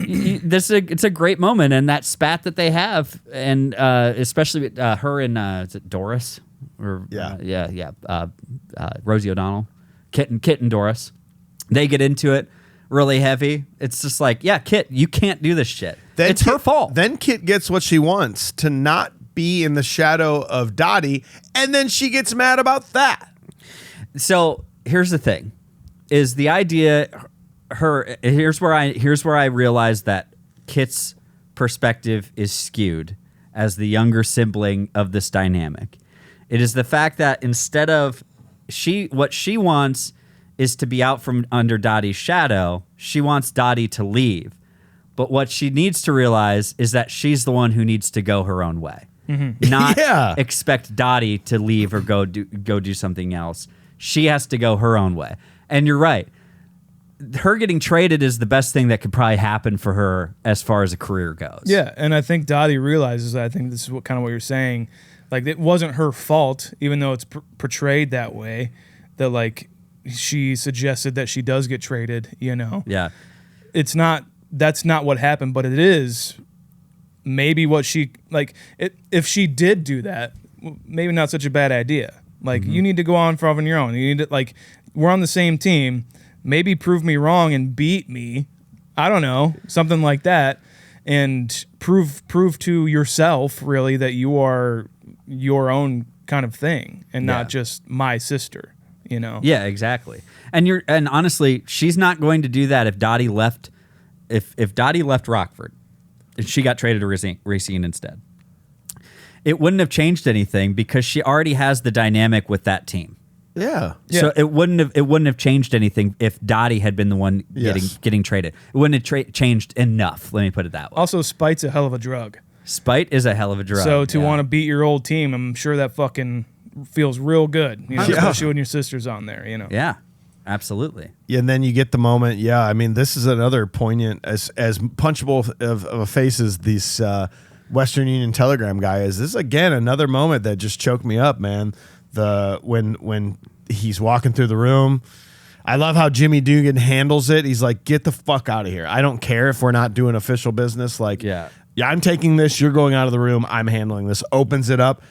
it's a great moment, and that spat that they have, and especially her and is it Doris? Or Rosie O'Donnell, Kit and Doris, they get into it really heavy. It's just like, yeah, Kit, you can't do this shit. It's her fault. Then Kit gets what she wants, to not be in the shadow of Dottie, and then she gets mad about that. So here's the thing: is the idea. Here's where I realized that Kit's perspective is skewed as the younger sibling of this dynamic. It is the fact that instead of what she wants is to be out from under Dottie's shadow, she wants Dottie to leave. But what she needs to realize is that she's the one who needs to go her own way. Mm-hmm. Not expect Dottie to leave or go do something else. She has to go her own way. And you're right. Her getting traded is the best thing that could probably happen for her as far as a career goes. Yeah, and I think Dottie realizes that. I think this is what you're saying. Like, it wasn't her fault, even though it's portrayed that way, that, like, she suggested that she does get traded, you know? Yeah. That's not what happened, but it is maybe what she, like, if she did do that, maybe not such a bad idea. Like, you need to go on your own. You need to, like, we're on the same team. Maybe prove me wrong and beat me. I don't know, something like that, and prove to yourself really that you are your own kind of thing and not just my sister. You know? Yeah, exactly. And honestly, she's not going to do that if Dottie left. If Dottie left Rockford, and she got traded to Racine instead, it wouldn't have changed anything because she already has the dynamic with that team. Yeah. So it wouldn't have changed anything if Dottie had been the one getting traded. It wouldn't have changed enough. Let me put it that way. Also, spite's a hell of a drug. Spite is a hell of a drug. So to want to beat your old team, I'm sure that fucking feels real good. You know, especially when your sister's on there. You know. Yeah. Absolutely. Yeah, and then you get the moment. Yeah, I mean, this is another poignant, as punchable of a face as this Western Union Telegram guy is. This is again another moment that just choked me up, man. When he's walking through the room, I love how Jimmy Dugan handles it. He's like, "Get the fuck out of here! I don't care if we're not doing official business. Like, yeah, I'm taking this. You're going out of the room. I'm handling this." Opens it up.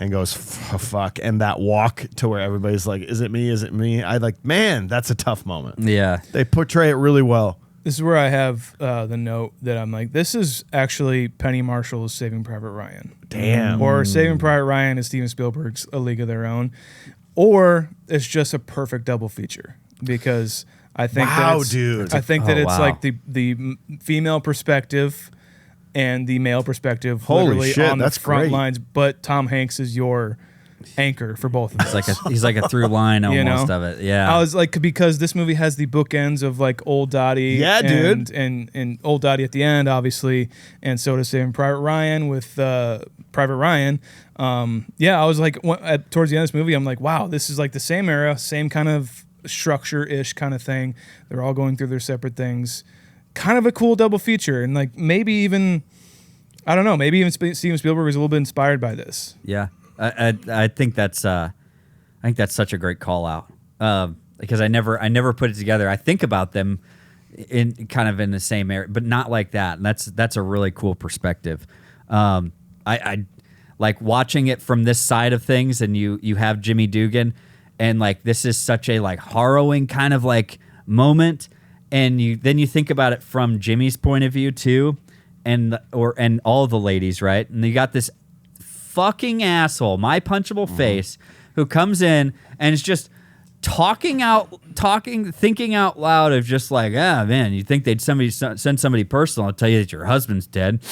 And goes, fuck. And that walk to where everybody's like, is it me? Is it me? I like, man, that's a tough moment. Yeah. They portray it really well. This is where I have the note that I'm like, this is actually Penny Marshall's Saving Private Ryan. Damn. Or Saving Private Ryan is Steven Spielberg's A League of Their Own. Or it's just a perfect double feature. Because I think dude. I think that it's like the female perspective and the male perspective, Holy literally shit, on the that's front great. lines. But Tom Hanks is your anchor for both of them. He's like a through line almost of it. Yeah, I was like, because this movie has the bookends of like old Dottie, and old Dottie at the end, obviously, and so does Saving Private Ryan with Private Ryan. I was like, towards the end of this movie, I'm like, wow, this is like the same era, same kind of structure-ish kind of thing. They're all going through their separate things. Kind of a cool double feature, and like maybe even, I don't know, maybe even Steven Spielberg was a little bit inspired by this. Yeah, I think that's such a great call out because I never put it together. I think about them in kind of in the same area, but not like that. And that's a really cool perspective. I like watching it from this side of things, and you have Jimmy Dugan, and like this is such a like harrowing kind of like moment. And then you think about it from Jimmy's point of view too, and all the ladies, right? And you got this fucking asshole, my punchable face, who comes in and is just thinking out loud of just like, man, you think they'd send somebody personal to tell you that your husband's dead?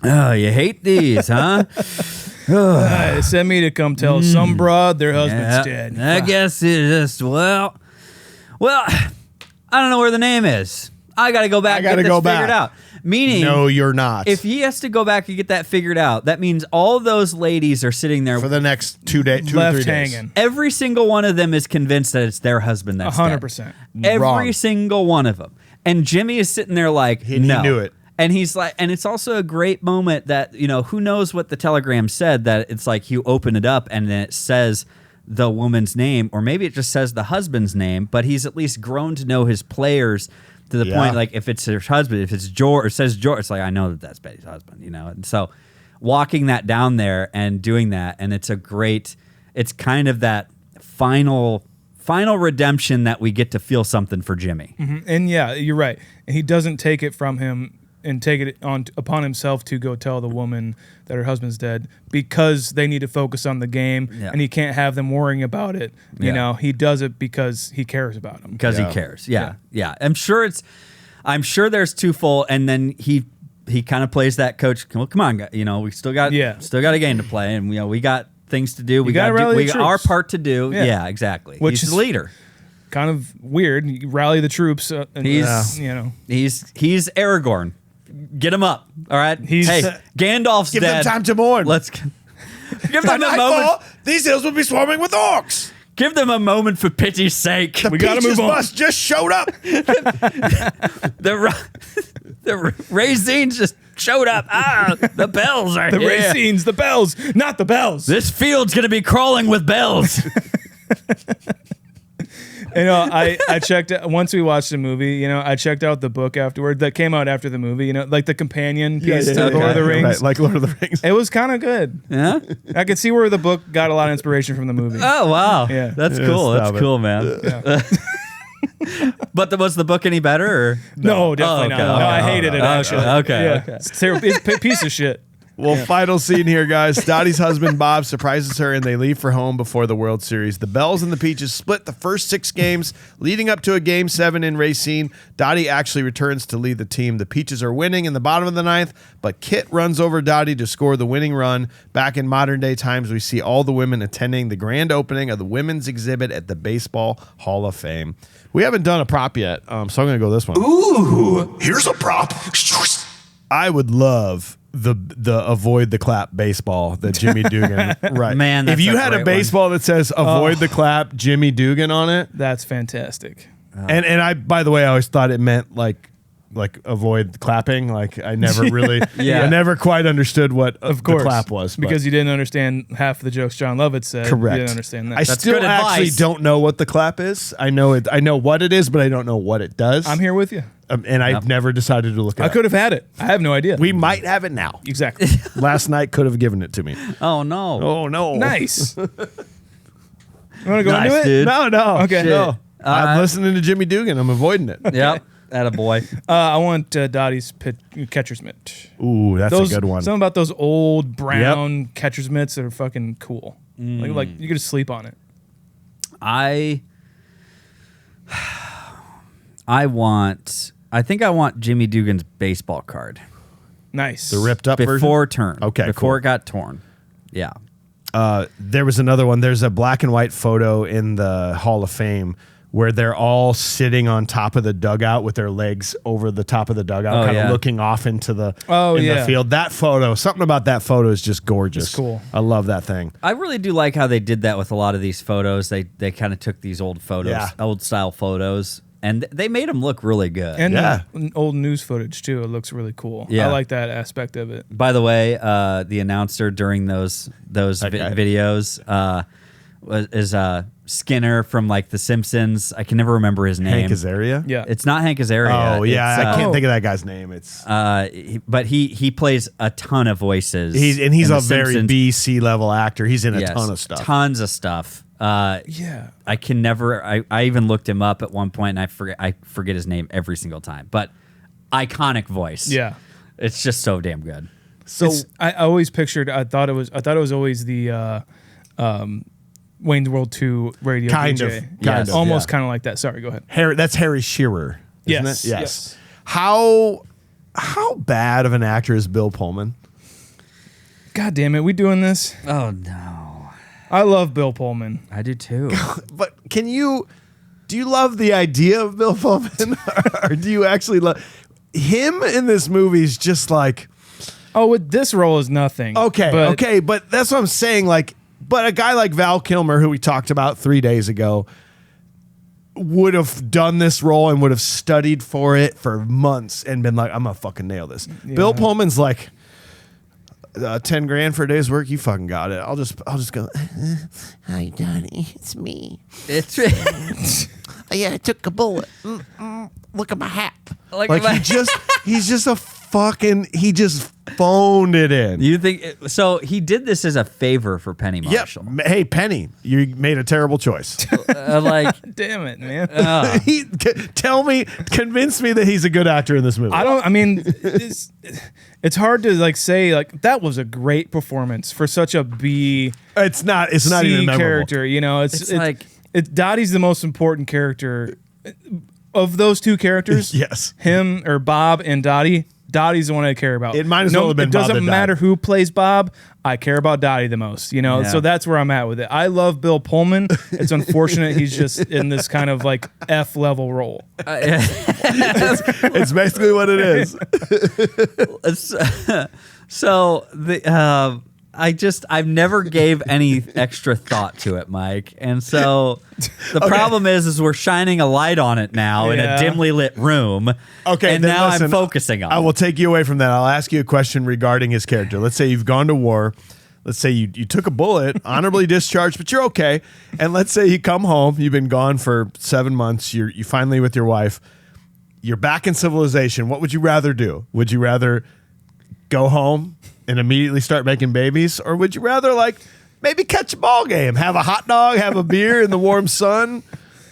Oh, you hate these, huh? They sent me to come tell some broad their husband's dead. I guess it just well. I don't know where the name is. I got to go back and get this figured out. Meaning, no, you're not. If he has to go back and get that figured out, that means all those ladies are sitting there for the next 2 days, left 3 days. hanging. Every single one of them is convinced that it's their husband that's 100%. Every single one of them. And Jimmy is sitting there like, he no. knew it. And he's like, and it's also a great moment that, you know, who knows what the telegram said, that it's like you open it up and then it says the woman's name, or maybe it just says the husband's name, but he's at least grown to know his players to the point, like if it's her husband, if it's George, or it says George, it's like, I know that's Betty's husband, you know? And so walking that down there and doing that, and it's kind of that final redemption that we get to feel something for Jimmy. Mm-hmm. And yeah, you're right. And he doesn't take it from him and take it upon himself to go tell the woman that her husband's dead, because they need to focus on the game, and he can't have them worrying about it. You know, he does it because he cares about them. Because he cares. Yeah. I'm sure there's twofold, and then he kind of plays that coach. Well, come on, you know, we still got a game to play, and we got things to do. We got our part to do. Yeah, exactly. Which he's the leader. Kind of weird. You rally the troops. And he's Aragorn. Get him up, all right? Gandalf's Give dead. them time to mourn. Let's give them a moment. These hills will be swarming with orcs. Give them a moment for pity's sake. We got to move on. Bus just showed up. The Racines just showed up. The bells are here. The Racines, the bells, not the bells. This field's gonna be crawling with bells. I checked once we watched the movie. I checked out the book afterward that came out after the movie. Like the companion piece to Lord of the Rings. Right, like Lord of the Rings. It was kind of good. Yeah. I could see where the book got a lot of inspiration from the movie. Oh wow. Yeah. That's cool. stop That's it. cool, man. Yeah. But was the book any better? Or? No, definitely okay, not. No, okay. I hated it actually. Okay, Yeah. okay. It's terrible. It's a piece of shit. Well, final scene here, guys. Dottie's husband, Bob, surprises her and they leave for home before the World Series. The Bells and the Peaches split the first 6 games, leading up to a Game 7 in Racine. Dottie actually returns to lead the team. The Peaches are winning in the bottom of the 9th, but Kit runs over Dottie to score the winning run. Back in modern day times, we see all the women attending the grand opening of the women's exhibit at the Baseball Hall of Fame. We haven't done a prop yet, so I'm going to go this one. Ooh, here's a prop. I would love the avoid the clap baseball that Jimmy Dugan right. Man, if that's you a had a great baseball that says avoid the clap Jimmy Dugan on it. That's fantastic. And I, by the way, I always thought it meant like avoid clapping. Like I never really Yeah. I never quite understood what Of course, the clap was. But because you didn't understand half of the jokes John Lovett said. correct. You didn't understand that. I That's still good actually advice. don't know what the clap is. I know it. I know what it is, but I don't know what it does. I'm here with you. And I've never decided to look it I up. could have had it. I have no idea. We might have it now. exactly. Last night could have given it to me. Oh no. Oh no. Nice. You want to go Nice, into it? dude. No. Okay. No. I'm listening to Jimmy Dugan. I'm avoiding it. Yep. Attaboy. I want Dottie's catcher's mitt. Ooh, that's Those, a good one. Something about those old brown catcher's mitts that are fucking cool. Like you could just sleep on it. I think I want Jimmy Dugan's baseball card Nice. The ripped up before version? turn. Okay, Before cool. it got torn. Yeah. There was another one. There's a black and white photo in the Hall of Fame where they're all sitting on top of the dugout with their legs over the top of the dugout, Oh, kind of yeah. looking off into the, yeah. the field. That photo, something about that photo is just gorgeous. It's cool. I love that thing. I really do like how they did that with a lot of these photos. They kind of took these old photos, Yeah. old style photos, and they made them look really good. And Yeah. old news footage too. It looks really cool. Yeah. I like that aspect of it. By the way, the announcer during those Okay. videos is Skinner from like The Simpsons. I can never remember his name. Hank Azaria? Yeah. It's not Hank Azaria. Oh, yeah. It's, I can't think of that guy's name. It's but he plays a ton of voices. he's in a The very Simpsons. B, C level actor. He's in a Yes, ton of stuff. Tons of stuff. Yeah. I can never. I even looked him up at one point, and I forget his name every single time. But iconic voice. Yeah. It's just so damn good. So I always pictured. I thought it was always the Wayne's World 2 radio Kind DJ. of, kind of, almost yeah. kind of like that. Sorry, go ahead. That's Harry Shearer, isn't Yes, it? yes. How bad of an actor is Bill Pullman? God damn it, we doing this? Oh no, I love Bill Pullman. I do too. But do you love the idea of Bill Pullman? Or do you actually love him in this movie? Is just like, Oh, with this role is nothing. okay, but that's what I'm saying. Like, but a guy like Val Kilmer, who we talked about 3 days ago, would have done this role and would have studied for it for months and been like, I'm gonna fucking nail this. Bill Pullman's like, 10 grand for a day's work, you fucking got it. I'll just go, hi Dottie, it's me. It's Yeah, I took a bullet. Look at my hat. Like he's just a fucking, he just phoned it in. you think so? He did this as a favor for Penny Yep. Marshall. Hey, Penny, you made a terrible choice. Like Damn it, man. Convince me that he's a good actor in this movie. I mean, it's hard to like say like that was a great performance for such a B. It's not C even memorable. character. You know, It's like- Dottie's the most important character of those two characters. Yes. him or Bob and Dottie. Dottie's the one I care about. It might as well have been It Bob doesn't that matter died. who plays Bob. I care about Dottie the most. You know, Yeah. so that's where I'm at with it. I love Bill Pullman. It's unfortunate he's just in this kind of like F level role. It's basically what it is. So I've never gave any extra thought to it, Mike. And so the problem is we're shining a light on it now in a Yeah. dimly lit room. Okay, and then now listen, I'm focusing on I it. will take you away from that. I'll ask you a question regarding his character. Let's say you've gone to war. let's say you took a bullet, honorably discharged, but you're okay. And let's say you come home, you've been gone for 7 months, you finally with your wife, you're back in civilization. What would you rather do? Would you rather go home and immediately start making babies? Or would you rather like maybe catch a ball game, have a hot dog, have a beer in the warm sun?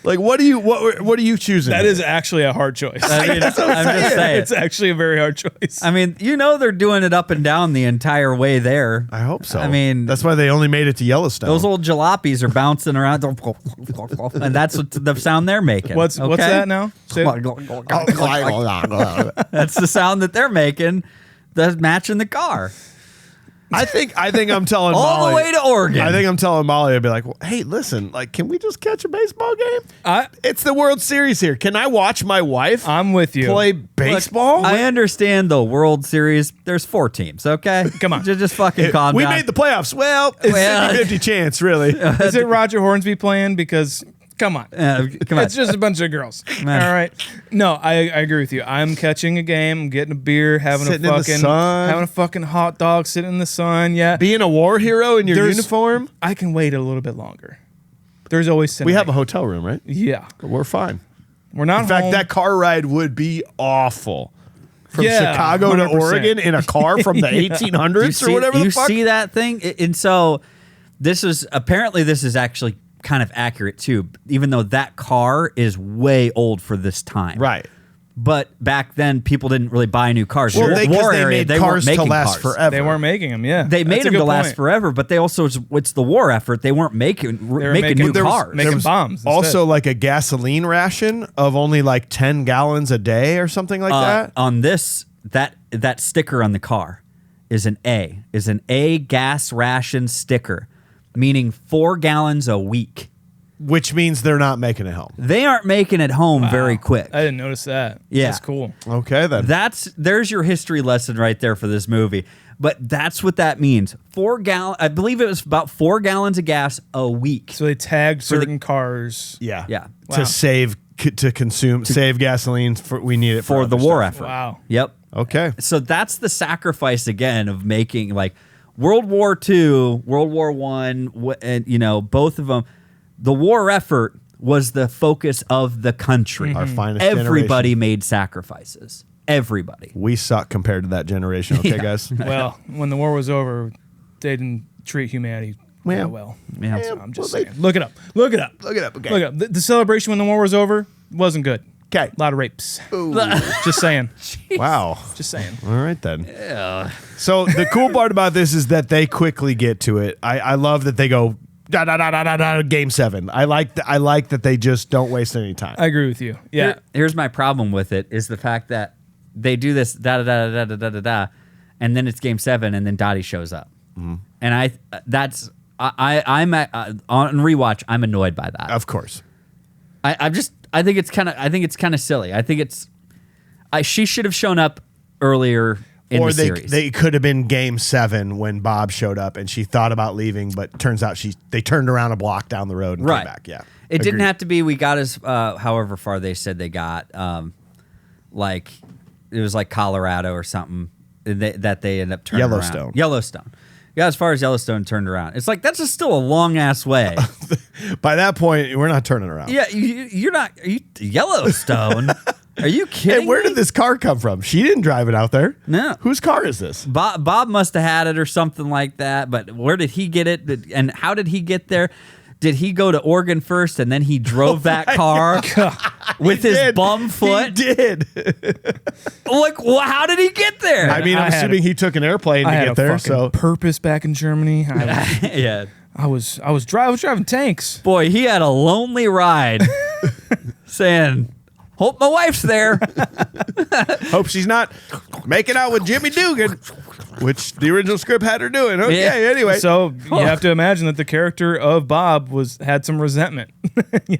Like, what are you choosing? That is actually a hard choice. I mean, I'm just saying. It's actually a very hard choice. I mean, they're doing it up and down the entire way there. I hope so. I mean, that's why they only made it to Yellowstone. those old jalopies are bouncing around, and that's what the sound they're making. What's that now? Say- That's the sound that they're making. That's matching the car. I think I'm telling All Molly, the way to Oregon. I think I'm telling Molly, I'd be like, well, hey, listen, like, can we just catch a baseball game? It's the World Series here. Can I watch my wife I'm with you. play baseball? I understand the World Series. There's 4 teams, okay? Come on. Just fucking calm we down. made the playoffs. Well, it's Well- 50-50 chance, really. Is it Roger Hornsby playing? Because come on. Come on. It's just a bunch of girls. Man. All right. No, I agree with you. I'm catching a game, getting a beer, Sitting in the sun. having a fucking hot dog, sitting in the sun. Yeah. Being a war hero in your There's- uniform. I can wait a little bit longer. There's always cinema. We have a hotel room, right? Yeah. We're fine. We're not In fact, home. that car ride would be awful. From Yeah, Chicago to 100%. Oregon in a car from the 1800s or whatever the fuck. You see that thing? And so this is actually kind of accurate too, even though that car is way old for this time. Right. But back then, people didn't really buy new cars. Well, The 'cause war they area, made they cars weren't to making last cars. forever. They weren't making them. Yeah. They made That's a them to good last point. forever, but they also, it's the war effort. They weren't making They were making new there was- cars. making bombs. instead. Also, like a gasoline ration of only like 10 gallons a day or something like that. On this, that sticker on the car is an A gas ration sticker, meaning 4 gallons a week. Which means they're not making it home. They aren't making it home very quick. I didn't notice that. Yeah. That's cool. Okay, then. There's your history lesson right there for this movie. But that's what that means. I believe it was about 4 gallons of gas a week. So they tagged certain cars. yeah. Yeah. To Wow. save gasoline. We need it For the other war stuff. effort. Wow. Yep. Okay. So that's the sacrifice again of making like World War II, World War I, and both of them. The war effort was the focus of the country. Our finest Everybody generation. made sacrifices. Everybody. We suck compared to that generation. Okay, guys. Well, when the war was over, they didn't treat humanity well. Yeah. So I'm just well, saying. Look it up. Look it up. Look it up. Okay. Look it up. The celebration when the war was over wasn't good. Okay. A lot of rapes. Just saying. Wow. Just saying. All right, then. Yeah. So the cool part about this is that they quickly get to it. I love that they go game 7. I like that they just don't waste any time. I agree with you. Yeah. Here's my problem with it is the fact that they do this and then it's game 7 and then Dottie shows up. Mm-hmm. And I'm on rewatch. I'm annoyed by that. Of course. I think it's kind of silly. I think she should have shown up earlier in Or the series. they could have been game 7 when Bob showed up and she thought about leaving, but turns out they turned around a block down the road and came back. Yeah. It didn't Agreed. have to be. We got as however far they said they got. Like it was like Colorado or something that they ended up turning Yellowstone. around. Yellowstone. Yeah, as far as Yellowstone turned around. It's like that's just still a long ass way. By that point, we're not turning around. Yeah, you're not. Are you Yellowstone? Are you kidding? Hey, where me? did this car come from? She didn't drive it out there. No. Whose car is this? Bob must have had it or something like that. But where did he get it? And how did he get there? Did he go to Oregon first and then he drove that car with his bum foot? He did. Like, how did he get there? I mean, I'm I had assuming he took an airplane to I had get a there. fucking So purpose back in Germany. Yeah. I was driving tanks. Boy, he had a lonely ride saying, hope my wife's there. hope she's not making out with Jimmy Dugan, which the original script had her doing. Okay, Yeah. anyway. So you have to imagine that the character of Bob had some resentment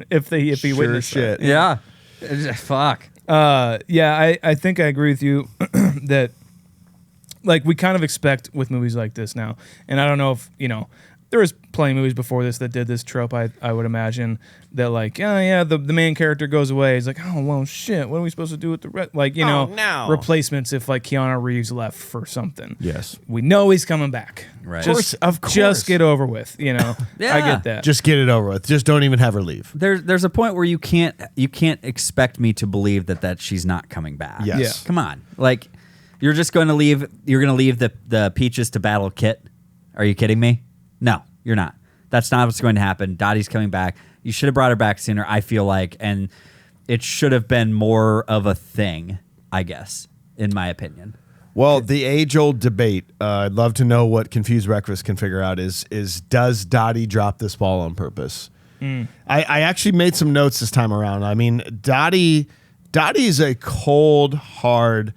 if he Sure witnessed shit. Yeah. Fuck. Yeah, I think I agree with you that like we kind of expect with movies like this now, and I don't know if there was plenty of movies before this that did this trope. I would imagine that like, oh yeah, the main character goes away. He's like, oh well, shit. What are we supposed to do with the no. replacements if like Keanu Reeves left for something? Yes, we know he's coming back. Right. Of course. Just get over with. You know, Yeah. I get that. Just get it over with. Just don't even have her leave. There's a point where you can't expect me to believe that she's not coming back. Yes. Yeah. Come on. Like you're just going to leave the Peaches to battle Kit? Are you kidding me? No, you're not. That's not what's going to happen. Dottie's coming back. You should have brought her back sooner, I feel like, and it should have been more of a thing, I guess, in my opinion. Well, the age-old debate, I'd love to know what Confused Breakfast can figure out is does Dottie drop this ball on purpose? I actually made some notes this time around. I mean, Dottie is a cold, hard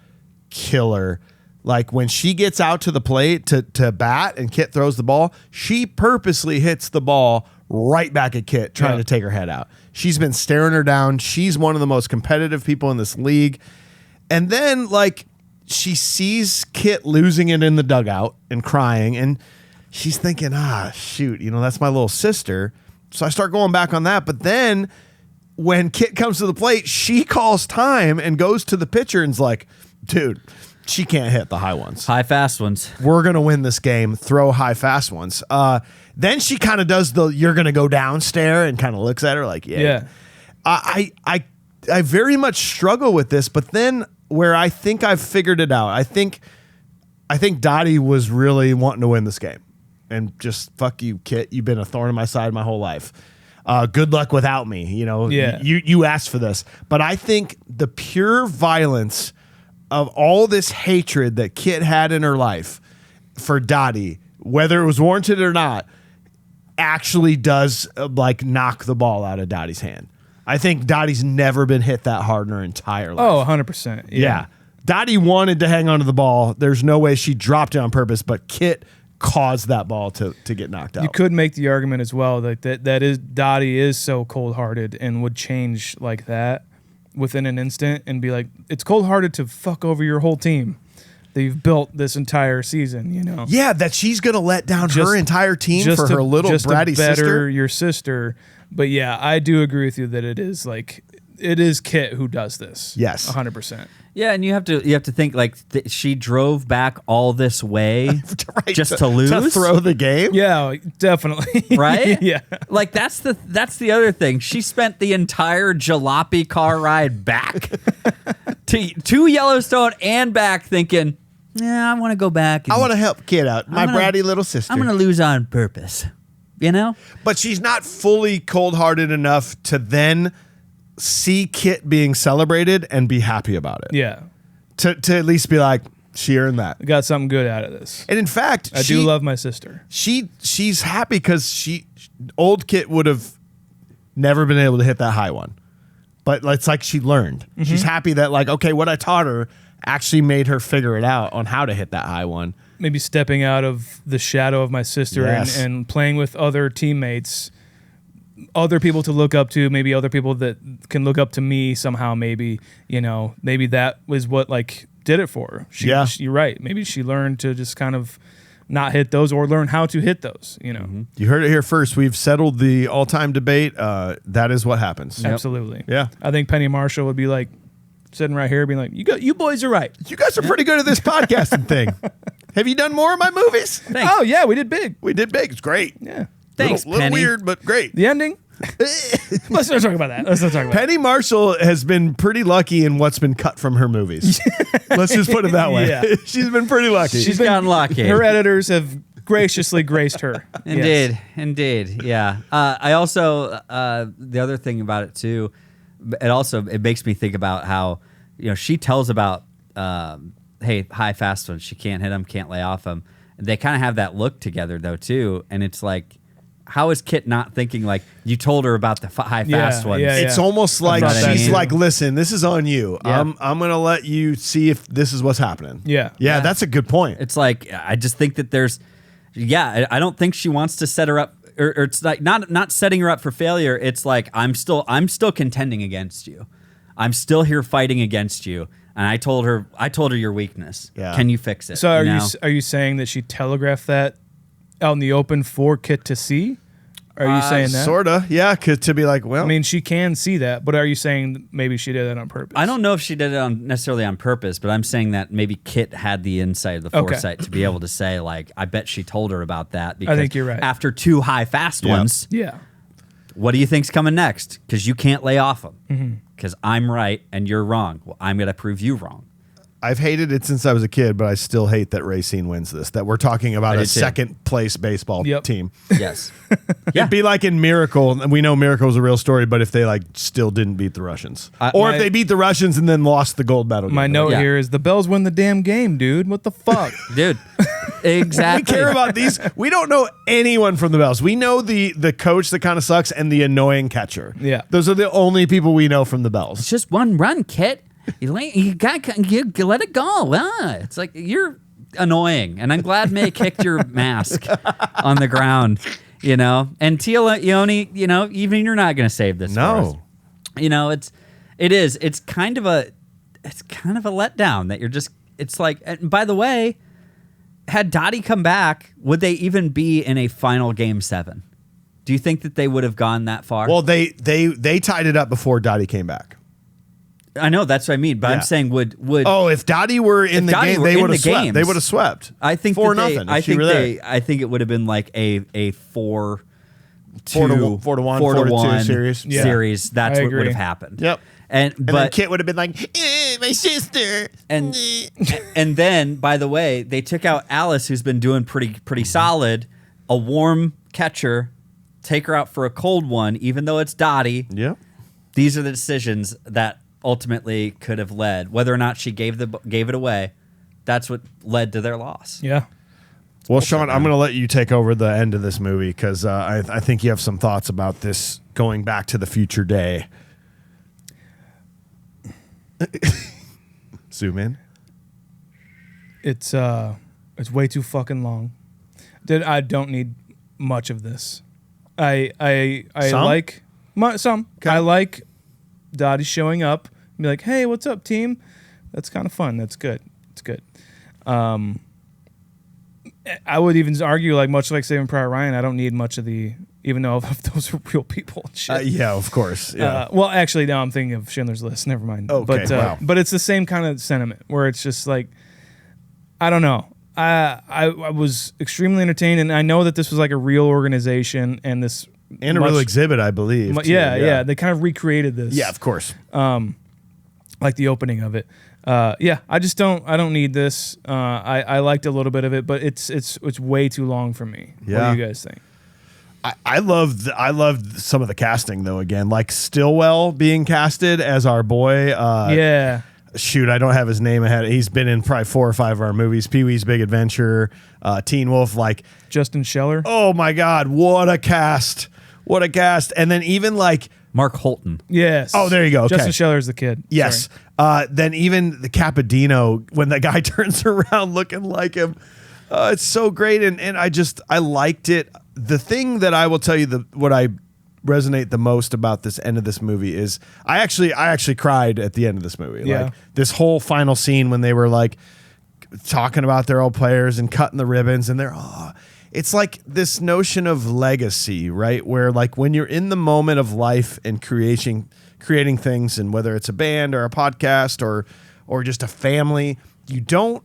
killer. Like when she gets out to the plate to bat and Kit throws the ball, she purposely hits the ball right back at Kit trying to take her head out. She's been staring her down. She's one of the most competitive people in this league. And then like she sees Kit losing it in the dugout and crying, and she's thinking, shoot, that's my little sister. So I start going back on that. But then when Kit comes to the plate, she calls time and goes to the pitcher and's like, dude, she can't hit the high ones. High, fast ones. We're going to win this game. Throw high, fast ones. Then she kind of does the you're going to go down stare and kind of looks at her like, yeah. I very much struggle with this, but then where I think I've figured it out, I think Dottie was really wanting to win this game. And just, fuck you, Kit. You've been a thorn in my side my whole life. Good luck without me. You asked for this. But I think the pure violence of all this hatred that Kit had in her life for Dottie, whether it was warranted or not, actually does knock the ball out of Dottie's hand. I think Dottie's never been hit that hard in her entire life. Oh, 100%. Yeah. Dottie wanted to hang onto the ball. There's no way she dropped it on purpose, but Kit caused that ball to get knocked out. You could make the argument as well that is Dottie is so cold-hearted and would change like that within an instant and be like, it's cold-hearted to fuck over your whole team that you've built this entire season, Yeah, that she's going to let down her entire team for her little bratty better sister. Your sister. But yeah, I do agree with you that it is Kit who does this. Yes. 100%. Yeah, and you have to think like she drove back all this way Right, just to lose, to throw the game. Yeah, definitely. right? Yeah. Like that's the other thing. She spent the entire jalopy car ride back to Yellowstone and back thinking, yeah, I want to go back. I want to help Kit out, my bratty little sister. I'm going to lose on purpose, But she's not fully cold-hearted enough to then see Kit being celebrated and be happy about it. Yeah. To at least be like, she earned that. I got something good out of this. And in fact, I do love my sister. She's happy because old Kit would have never been able to hit that high one. But it's like she learned. Mm-hmm. She's happy that okay, what I taught her actually made her figure it out on how to hit that high one. Maybe stepping out of the shadow of my sister and playing with other teammates, other people to look up to, maybe other people that can look up to me somehow, maybe that was what did it for her. You're right. Maybe she learned to just kind of not hit those or learn how to hit those, Mm-hmm. You heard it here first. We've settled the all-time debate. That is what happens. Absolutely. Yeah. I think Penny Marshall would be sitting right here being like, you boys are right. You guys are pretty good at this podcasting thing. Have you done more of my movies? Thanks. Oh yeah, we did big. It's great. Yeah. Thanks, little Penny. weird, but great. The ending? Let's not talk about that. Penny Marshall has been pretty lucky in what's been cut from her movies. Let's just put it that way. Yeah. She's been pretty lucky. She's gotten lucky. Her editors have graciously graced her. Indeed, Yes. indeed. Yeah. I also the other thing about it too, it makes me think about how she tells about hey, high fast ones, she can't hit them, can't lay off them. They kind of have that look together though too, and it's like, how is Kit not thinking you told her about the high fast ones? Yeah. It's almost like she's like, listen, this is on you. Yeah. I'm gonna let you see if this is what's happening. Yeah. That's a good point. It's like, I just think that I don't think she wants to set her up, or it's like not setting her up for failure. It's like, I'm still contending against you. I'm still here fighting against you. And I told her your weakness. Yeah. Can you fix it? So are you saying that she telegraphed that out in the open for Kit to see? Are you saying that? Sorta, yeah. To be like, well, I mean, she can see that, but are you saying maybe she did that on purpose? I don't know if she did it necessarily on purpose, but I'm saying that maybe Kit had the insight, the foresight to be able to say, like, I bet she told her about that. Because I think you're right. After 2 high fast ones, Yeah. what do you think's coming next? Because you can't lay off them. Because I'm right and you're wrong. Well, I'm going to prove you wrong. I've hated it since I was a kid, but I still hate that Racine wins this. That we're talking about a too. second place baseball team. Yes. It'd be like in Miracle, and we know Miracle is a real story, but if they like still didn't beat the Russians, or if they beat the Russians and then lost the gold medal. My note here is the Bells win the damn game, dude. What the fuck? Dude, exactly. We care about these. We don't know anyone from the Bells. We know the coach that kind of sucks and the annoying catcher. Yeah. Those are the only people we know from the Bells. It's just one run, Kit. You let it go. It's like you're annoying, and I'm glad May kicked your mask on the ground. You know, and Tia Leone, you know, even you're not going to save this. No. For us. You know, it's kind of a letdown that you're just. It's like, and by the way, had Dottie come back, would they even be in a final Game 7? Do you think that they would have gone that far? Well, they tied it up before Dottie came back. I know that's what I mean, but I'm saying would oh, if Dottie were in the game, they would have swept. They would have swept. I think 4-0. I think it would have been like a 4-2, 4-1, 4-2 series. Yeah. Series. That's I what agree. would have happened. Yep. And then but Kit would have been like, my sister. and then by the way, they took out Alice, who's been doing pretty solid. A warm catcher, take her out for a cold one, even though it's Dottie. Yep. These are the decisions that ultimately could have led, whether or not she gave it away. That's what led to their loss. Yeah. Well, Sean, I'm going to let you take over the end of this movie because I think you have some thoughts about this going back to the future day. Zoom in. It's way too fucking long. I don't need much of this. I Some? like some. Okay. I like Dottie showing up and be like, "Hey, what's up, team?" That's kind of fun. That's good. It's good. I would even argue, like much like Saving Private Ryan, I don't need much of the, even though those are real people and shit. Yeah, of course. Yeah. Well, actually, now I'm thinking of Schindler's List. Never mind. Okay, wow. But it's the same kind of sentiment where it's just like, I don't know. I was extremely entertained, and I know that this was like a real organization and this and a real exhibit, I believe. too. Yeah. They kind of recreated this. Yeah, of course. Like the opening of it. I don't need this. I liked a little bit of it, but it's way too long for me. Yeah. What do you guys think? I loved some of the casting though. Again, like Stillwell being casted as our boy. Yeah. Shoot, I don't have his name ahead. He's been in probably 4 or 5 of our movies. Pee-wee's Big Adventure, Teen Wolf. Like Justin Scheller. Oh my God, what a cast! What a cast! And then even like Mark Holton. Yes. Oh, there you go. Okay. Justin Scheller's the kid. Yes. Then even the Capadino, when the guy turns around looking like him, it's so great. And I liked it. The thing that I will tell you, what I resonate the most about this end of this movie is I actually cried at the end of this movie. Yeah. Like this whole final scene when they were like talking about their old players and cutting the ribbons and it's like this notion of legacy, right? Where like when you're in the moment of life and creating things, and whether it's a band or a podcast or just a family, you don't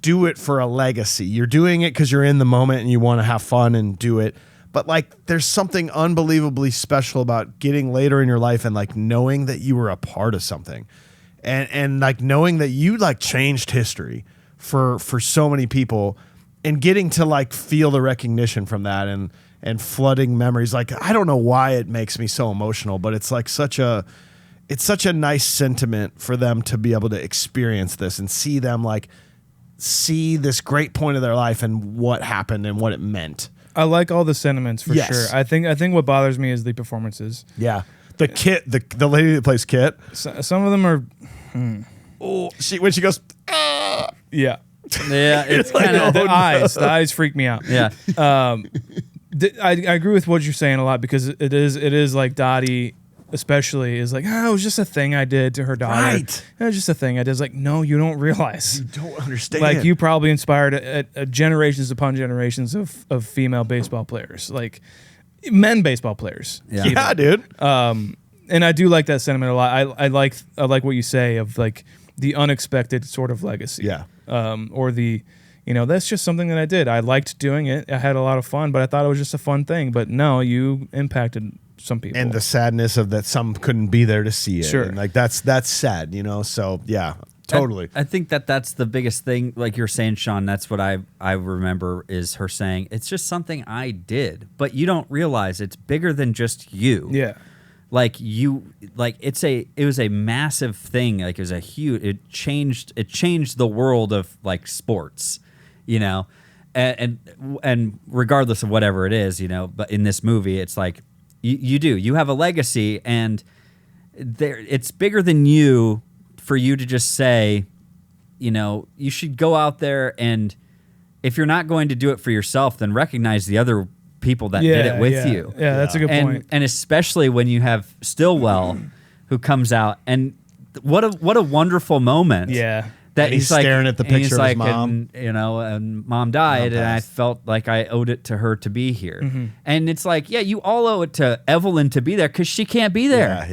do it for a legacy. You're doing it because you're in the moment and you want to have fun and do it. But like there's something unbelievably special about getting later in your life and like knowing that you were a part of something. And like knowing that you like changed history for so many people, and getting to like feel the recognition from that and flooding memories. Like I don't know why it makes me so emotional, but it's like such a nice sentiment for them to be able to experience this and see them like see this great point of their life and what happened and what it meant. I like all the sentiments for Yes. sure. I think what bothers me is the performances. Yeah. The Kit, the lady that plays Kit. Some of them are, Oh, when she goes, yeah. Yeah, it's like, kind of The eyes freak me out. yeah. I agree with what you're saying a lot because it is like Dottie especially is like, oh, it was just a thing I did to her daughter. Right. It was just a thing I did. It's like, no, you don't realize. You don't understand. Like, you probably inspired a generations upon generations of female baseball players, like men baseball players. Yeah, dude. And I do like that sentiment a lot. I like what you say of like the unexpected sort of legacy. Yeah. Or the, that's just something that I did. I liked doing it. I had a lot of fun, but I thought it was just a fun thing. But no, you impacted some people. And the sadness of that some couldn't be there to see it. Sure. And like that's sad, So yeah, totally. I think that's the biggest thing. Like you're saying, Sean, that's what I remember is her saying, it's just something I did, but you don't realize it's bigger than just you. Yeah. Like it was a massive thing. Like it was it changed the world of like sports, and regardless of whatever it is, but in this movie, it's like you have a legacy, and it's bigger than you for you to just say, you should go out there, and if you're not going to do it for yourself, then recognize the other people that did it with you. Yeah, that's a good point. And especially when you have Stillwell who comes out, and what a wonderful moment. Yeah. That And he's like, staring at the and he's picture of his like, mom. and mom died, and I passed. felt like I owed it to her to be here. And it's like, yeah, you all owe it to Evelyn to be there because she can't be there.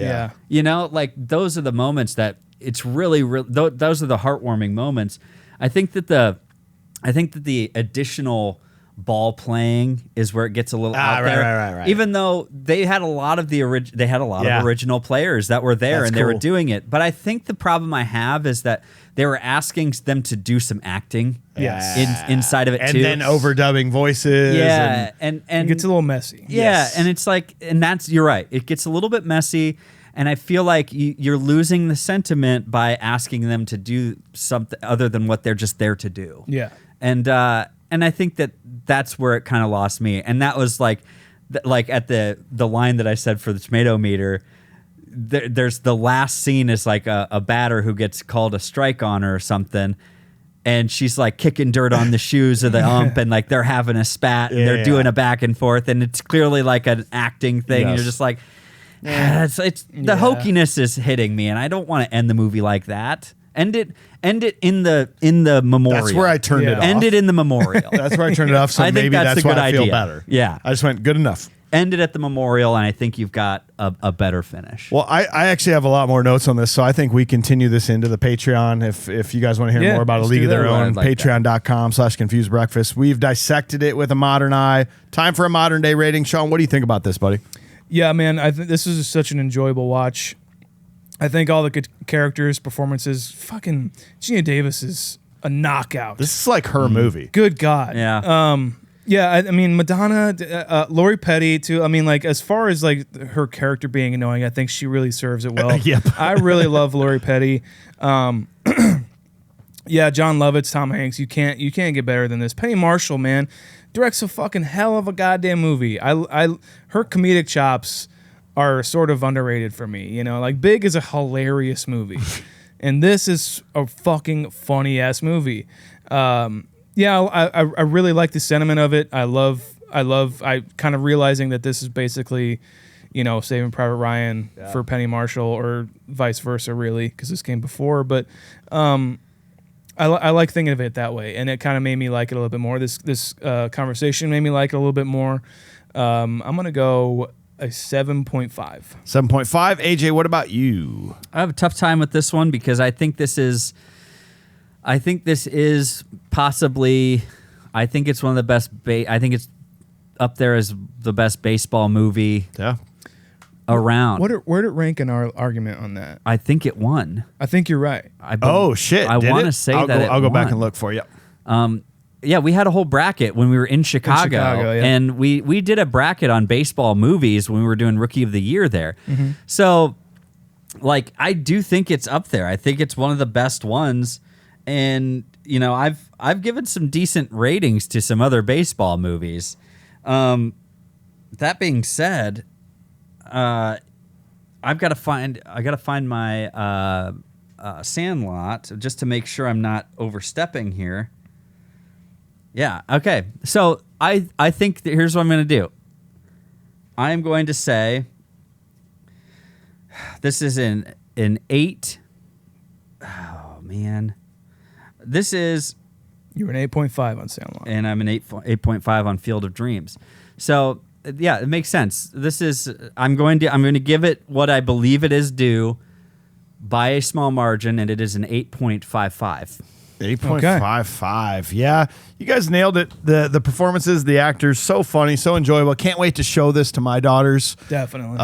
Yeah. Like those are the moments that it's really those are the heartwarming moments. I think that the additional ball playing is where it gets a little out there. Right. Even though they had a lot of of original players that were there. That's and they were cool. doing it. But I think the problem I have is that they were asking them to do some acting inside of it And too. then overdubbing voices. Yeah, and It gets a little messy. yeah, Yes. and it's like, and you're right. It gets a little bit messy, and I feel like you're losing the sentiment by asking them to do something other than what they're just there to do. Yeah. And I think that's where it kind of lost me. And that was like at the line that I said for the tomato meter. There's the last scene is like a batter who gets called a strike on her or something. And she's like kicking dirt on the shoes of the ump, and like they're having a spat, and they're doing a back and forth, and it's clearly like an acting thing. And Yes. you're just like, it's the hokiness is hitting me, and I don't want to end the movie like that. End it in the memorial. That's where I turned it off. End it in the memorial. That's where I turned it off. So I think maybe that's that's a why good I feel idea. better. Yeah. I just went good enough. End it at the memorial, and I think you've got a better finish. Well, I actually have a lot more notes on this, so I think we continue this into the Patreon. If you guys want to hear more about A let's League do of Their that. Own, I'd like that. patreon.com/confused breakfast. We've dissected it with a modern eye. Time for a modern day rating. Sean, what do you think about this, buddy? Yeah, man, I think this is such an enjoyable watch. I think all the good characters, performances, fucking Gina Davis is a knockout. This is like her movie. Good God. Yeah. Yeah, I mean, Madonna, Lori Petty, too. I mean, like, as far as, like, her character being annoying, I think she really serves it well. Yep. I really love Lori Petty. Yeah, John Lovitz, Tom Hanks. You can't get better than this. Penny Marshall, man, directs a fucking hell of a goddamn movie. Her comedic chops are sort of underrated for me. Like, Big is a hilarious movie. And this is a fucking funny-ass movie. Yeah, I really like the sentiment of it. I kind of realizing that this is basically, Saving Private Ryan for Penny Marshall, or vice versa, really, because this came before. But I like thinking of it that way, and it kind of made me like it a little bit more. This conversation made me like it a little bit more. I'm gonna go a 7.5. 7.5. AJ, what about you? I have a tough time with this one because I think this is possibly. I think it's one of the best. I think it's up there as the best baseball movie Yeah. around. Where'd it rank in our argument on that? I think it won. I think you're right. Oh, shit. I Did want it? to say I'll that go, I'll go back won. and look for you. Yeah, we had a whole bracket when we were in Chicago, Chicago, yeah. and we did a bracket on baseball movies when we were doing Rookie of the Year there. Mm-hmm. So, like, I do think it's up there. I think it's one of the best ones, and I've given some decent ratings to some other baseball movies. That being said, I gotta find my Sandlot just to make sure I'm not overstepping here. Yeah. Okay. So I think that here's what I'm going to do. I am going to say This is an 8. Oh man, this is. You were an 8.5 on Sandlot. And I'm an 8.5 on Field of Dreams. So yeah, it makes sense. This is I'm going to give it what I believe it is due by a small margin, and it is an 8.55. 8.55. Yeah, you guys nailed it. The performances, the actors, so funny, so enjoyable. Can't wait to show this to my daughters. Definitely.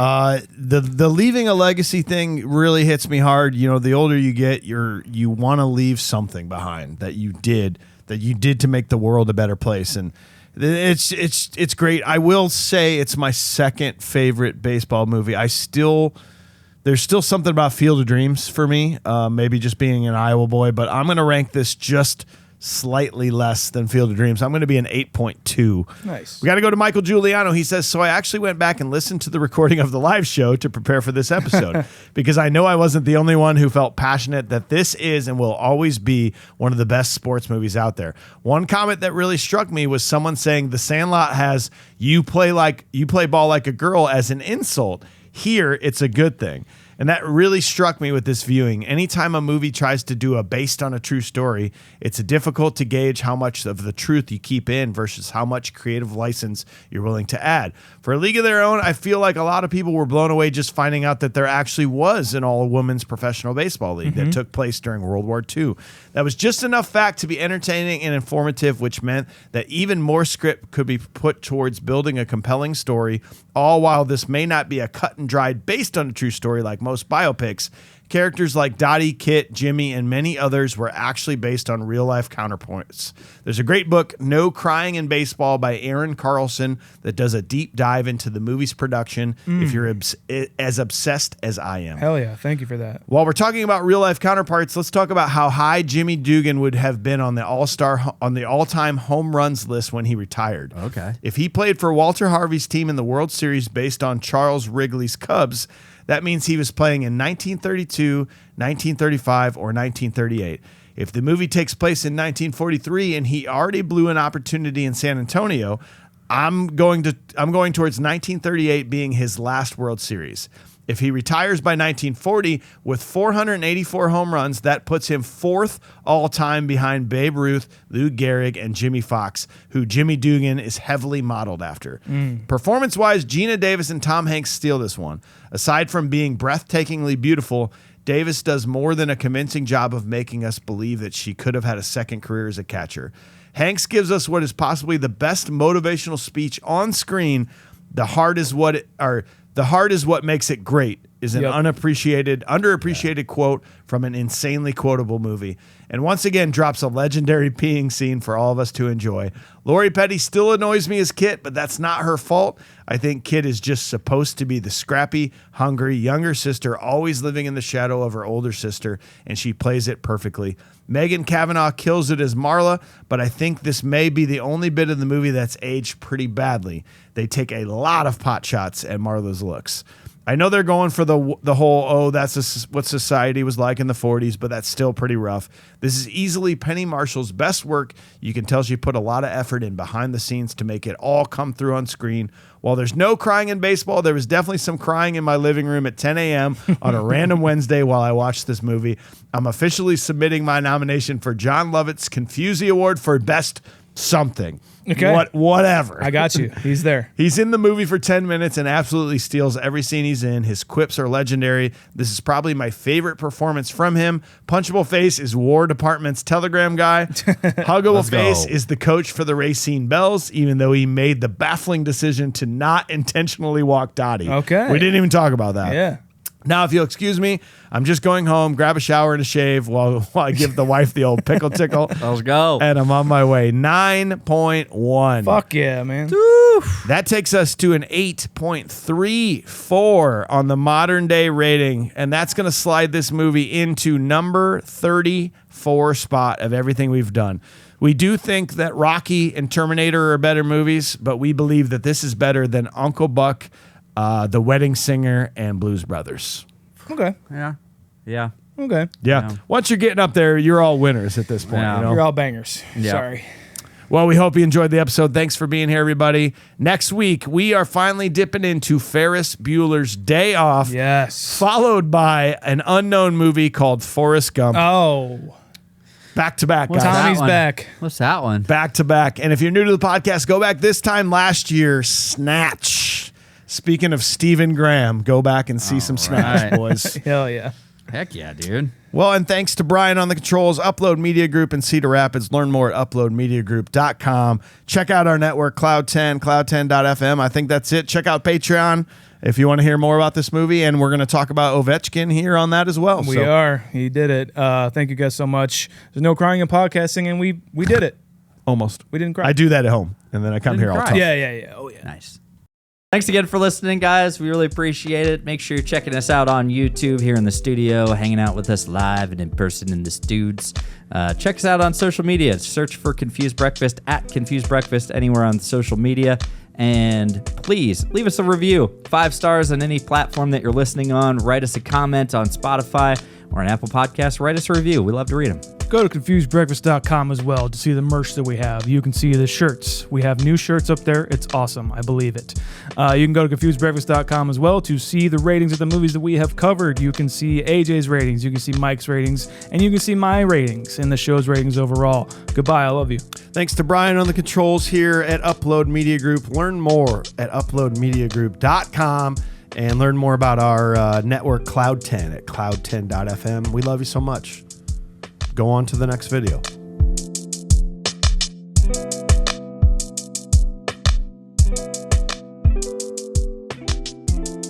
The leaving a legacy thing really hits me hard. You know, the older you get, you want to leave something behind that you did to make the world a better place, and it's great. I will say it's my second favorite baseball movie. There's still something about Field of Dreams for me, maybe just being an Iowa boy, but I'm going to rank this just slightly less than Field of Dreams. I'm going to be an 8.2. Nice. We got to go to Michael Guiliano. He says, so I actually went back and listened to the recording of the live show to prepare for this episode because I know I wasn't the only one who felt passionate that this is and will always be one of the best sports movies out there. One comment that really struck me was someone saying The Sandlot has you play ball like a girl as an insult. Here, it's a good thing. And that really struck me with this viewing. Anytime a movie tries to do a based on a true story, it's difficult to gauge how much of the truth you keep in versus how much creative license you're willing to add. For A League of Their Own, I feel like a lot of people were blown away just finding out that there actually was an all-women's professional baseball league that took place during World War II. That was just enough fact to be entertaining and informative, which meant that even more script could be put towards building a compelling story, all while this may not be a cut and dried based on a true story like most biopics. Characters like Dottie, Kit, Jimmy, and many others were actually based on real-life counterpoints. There's a great book, No Crying in Baseball, by Aaron Carlson, that does a deep dive into the movie's production if you're as obsessed as I am. Hell yeah. Thank you for that. While we're talking about real-life counterparts, let's talk about how high Jimmy Dugan would have been on the all-time home runs list when he retired. Okay. If he played for Walter Harvey's team in the World Series based on Charles Wrigley's Cubs, that means he was playing in 1932, 1935, or 1938. If the movie takes place in 1943 and he already blew an opportunity in San Antonio, I'm going towards 1938 being his last World Series. If he retires by 1940 with 484 home runs, that puts him fourth all-time behind Babe Ruth, Lou Gehrig, and Jimmy Foxx, who Jimmy Dugan is heavily modeled after. Performance-wise, Gina Davis and Tom Hanks steal this one. Aside from being breathtakingly beautiful, Davis does more than a convincing job of making us believe that she could have had a second career as a catcher. Hanks gives us what is possibly the best motivational speech on screen. The heart is what makes it great is an underappreciated quote from an insanely quotable movie. And once again drops a legendary peeing scene for all of us to enjoy. Lori Petty still annoys me as Kit, but that's not her fault. I think Kit is just supposed to be the scrappy, hungry, younger sister always living in the shadow of her older sister, and she plays it perfectly. Megan Cavanaugh kills it as Marla, but I think this may be the only bit of the movie that's aged pretty badly. They take a lot of pot shots at Marla's looks. I know they're going for the whole, that's what society was like in the 40s, but that's still pretty rough. This is easily Penny Marshall's best work. You can tell she put a lot of effort in behind the scenes to make it all come through on screen. While there's no crying in baseball, there was definitely some crying in my living room at 10 a.m. on a random Wednesday while I watched this movie. I'm officially submitting my nomination for John Lovett's Confusey Award for Best Something. Okay. Whatever. I got you. He's there. He's in the movie for 10 minutes and absolutely steals every scene he's in. His quips are legendary. This is probably my favorite performance from him. Punchable Face is War Department's telegram guy. Huggable Face is the coach for the Racine Bells, even though he made the baffling decision to not intentionally walk Dottie. Okay. We didn't even talk about that. Yeah. Now, if you'll excuse me, I'm just going home, grab a shower and a shave while I give the wife the old pickle tickle. Let's go. And I'm on my way. 9.1. Fuck yeah, man. That takes us to an 8.34 on the modern day rating. And that's going to slide this movie into number 34 spot of everything we've done. We do think that Rocky and Terminator are better movies, but we believe that this is better than Uncle Buck, The Wedding Singer, and Blues Brothers. Okay. Yeah. Yeah. Okay. Yeah. Once you're getting up there, you're all winners at this point. Yeah. You know? You're all bangers. Yeah. Sorry. Well, we hope you enjoyed the episode. Thanks for being here, everybody. Next week, we are finally dipping into Ferris Bueller's Day Off. Yes. Followed by an unknown movie called Forrest Gump. Oh. Back to back, guys. Tommy's back. What's that one? Back to back. And if you're new to the podcast, go back this time last year, Snatch. Speaking of Stephen Graham, go back and see some Snatch, right. boys. Hell yeah. Heck yeah, dude. Well, and thanks to Brian on the controls, Upload Media Group in Cedar Rapids. Learn more at uploadmediagroup.com. Check out our network, Cloud10, cloud10.fm. I think that's it. Check out Patreon if you want to hear more about this movie, and we're going to talk about Ovechkin here on that as well. We are. He did it. Thank you guys so much. There's no crying in podcasting, and we did it. Almost. We didn't cry. I do that at home, and then I come here all cry. tough. Yeah. Oh, yeah. Nice. Thanks again for listening, guys. We really appreciate it. Make sure you're checking us out on YouTube here in the studio, hanging out with us live and in person in the studs. Check us out on social media. Search for Confused Breakfast at Confused Breakfast anywhere on social media. And please leave us a review. 5 stars on any platform that you're listening on. Write us a comment on Spotify or on Apple Podcasts. Write us a review. We love to read them. Go to confusedbreakfast.com as well to see the merch that we have. You can see the shirts. We have new shirts up there. It's awesome. I believe it. You can go to confusedbreakfast.com as well to see the ratings of the movies that we have covered. You can see AJ's ratings. You can see Mike's ratings. And you can see my ratings and the show's ratings overall. Goodbye. I love you. Thanks to Brian on the controls here at Upload Media Group. Learn more at uploadmediagroup.com. And learn more about our network, Cloud10, at cloud10.fm. We love you so much. Go on to the next video.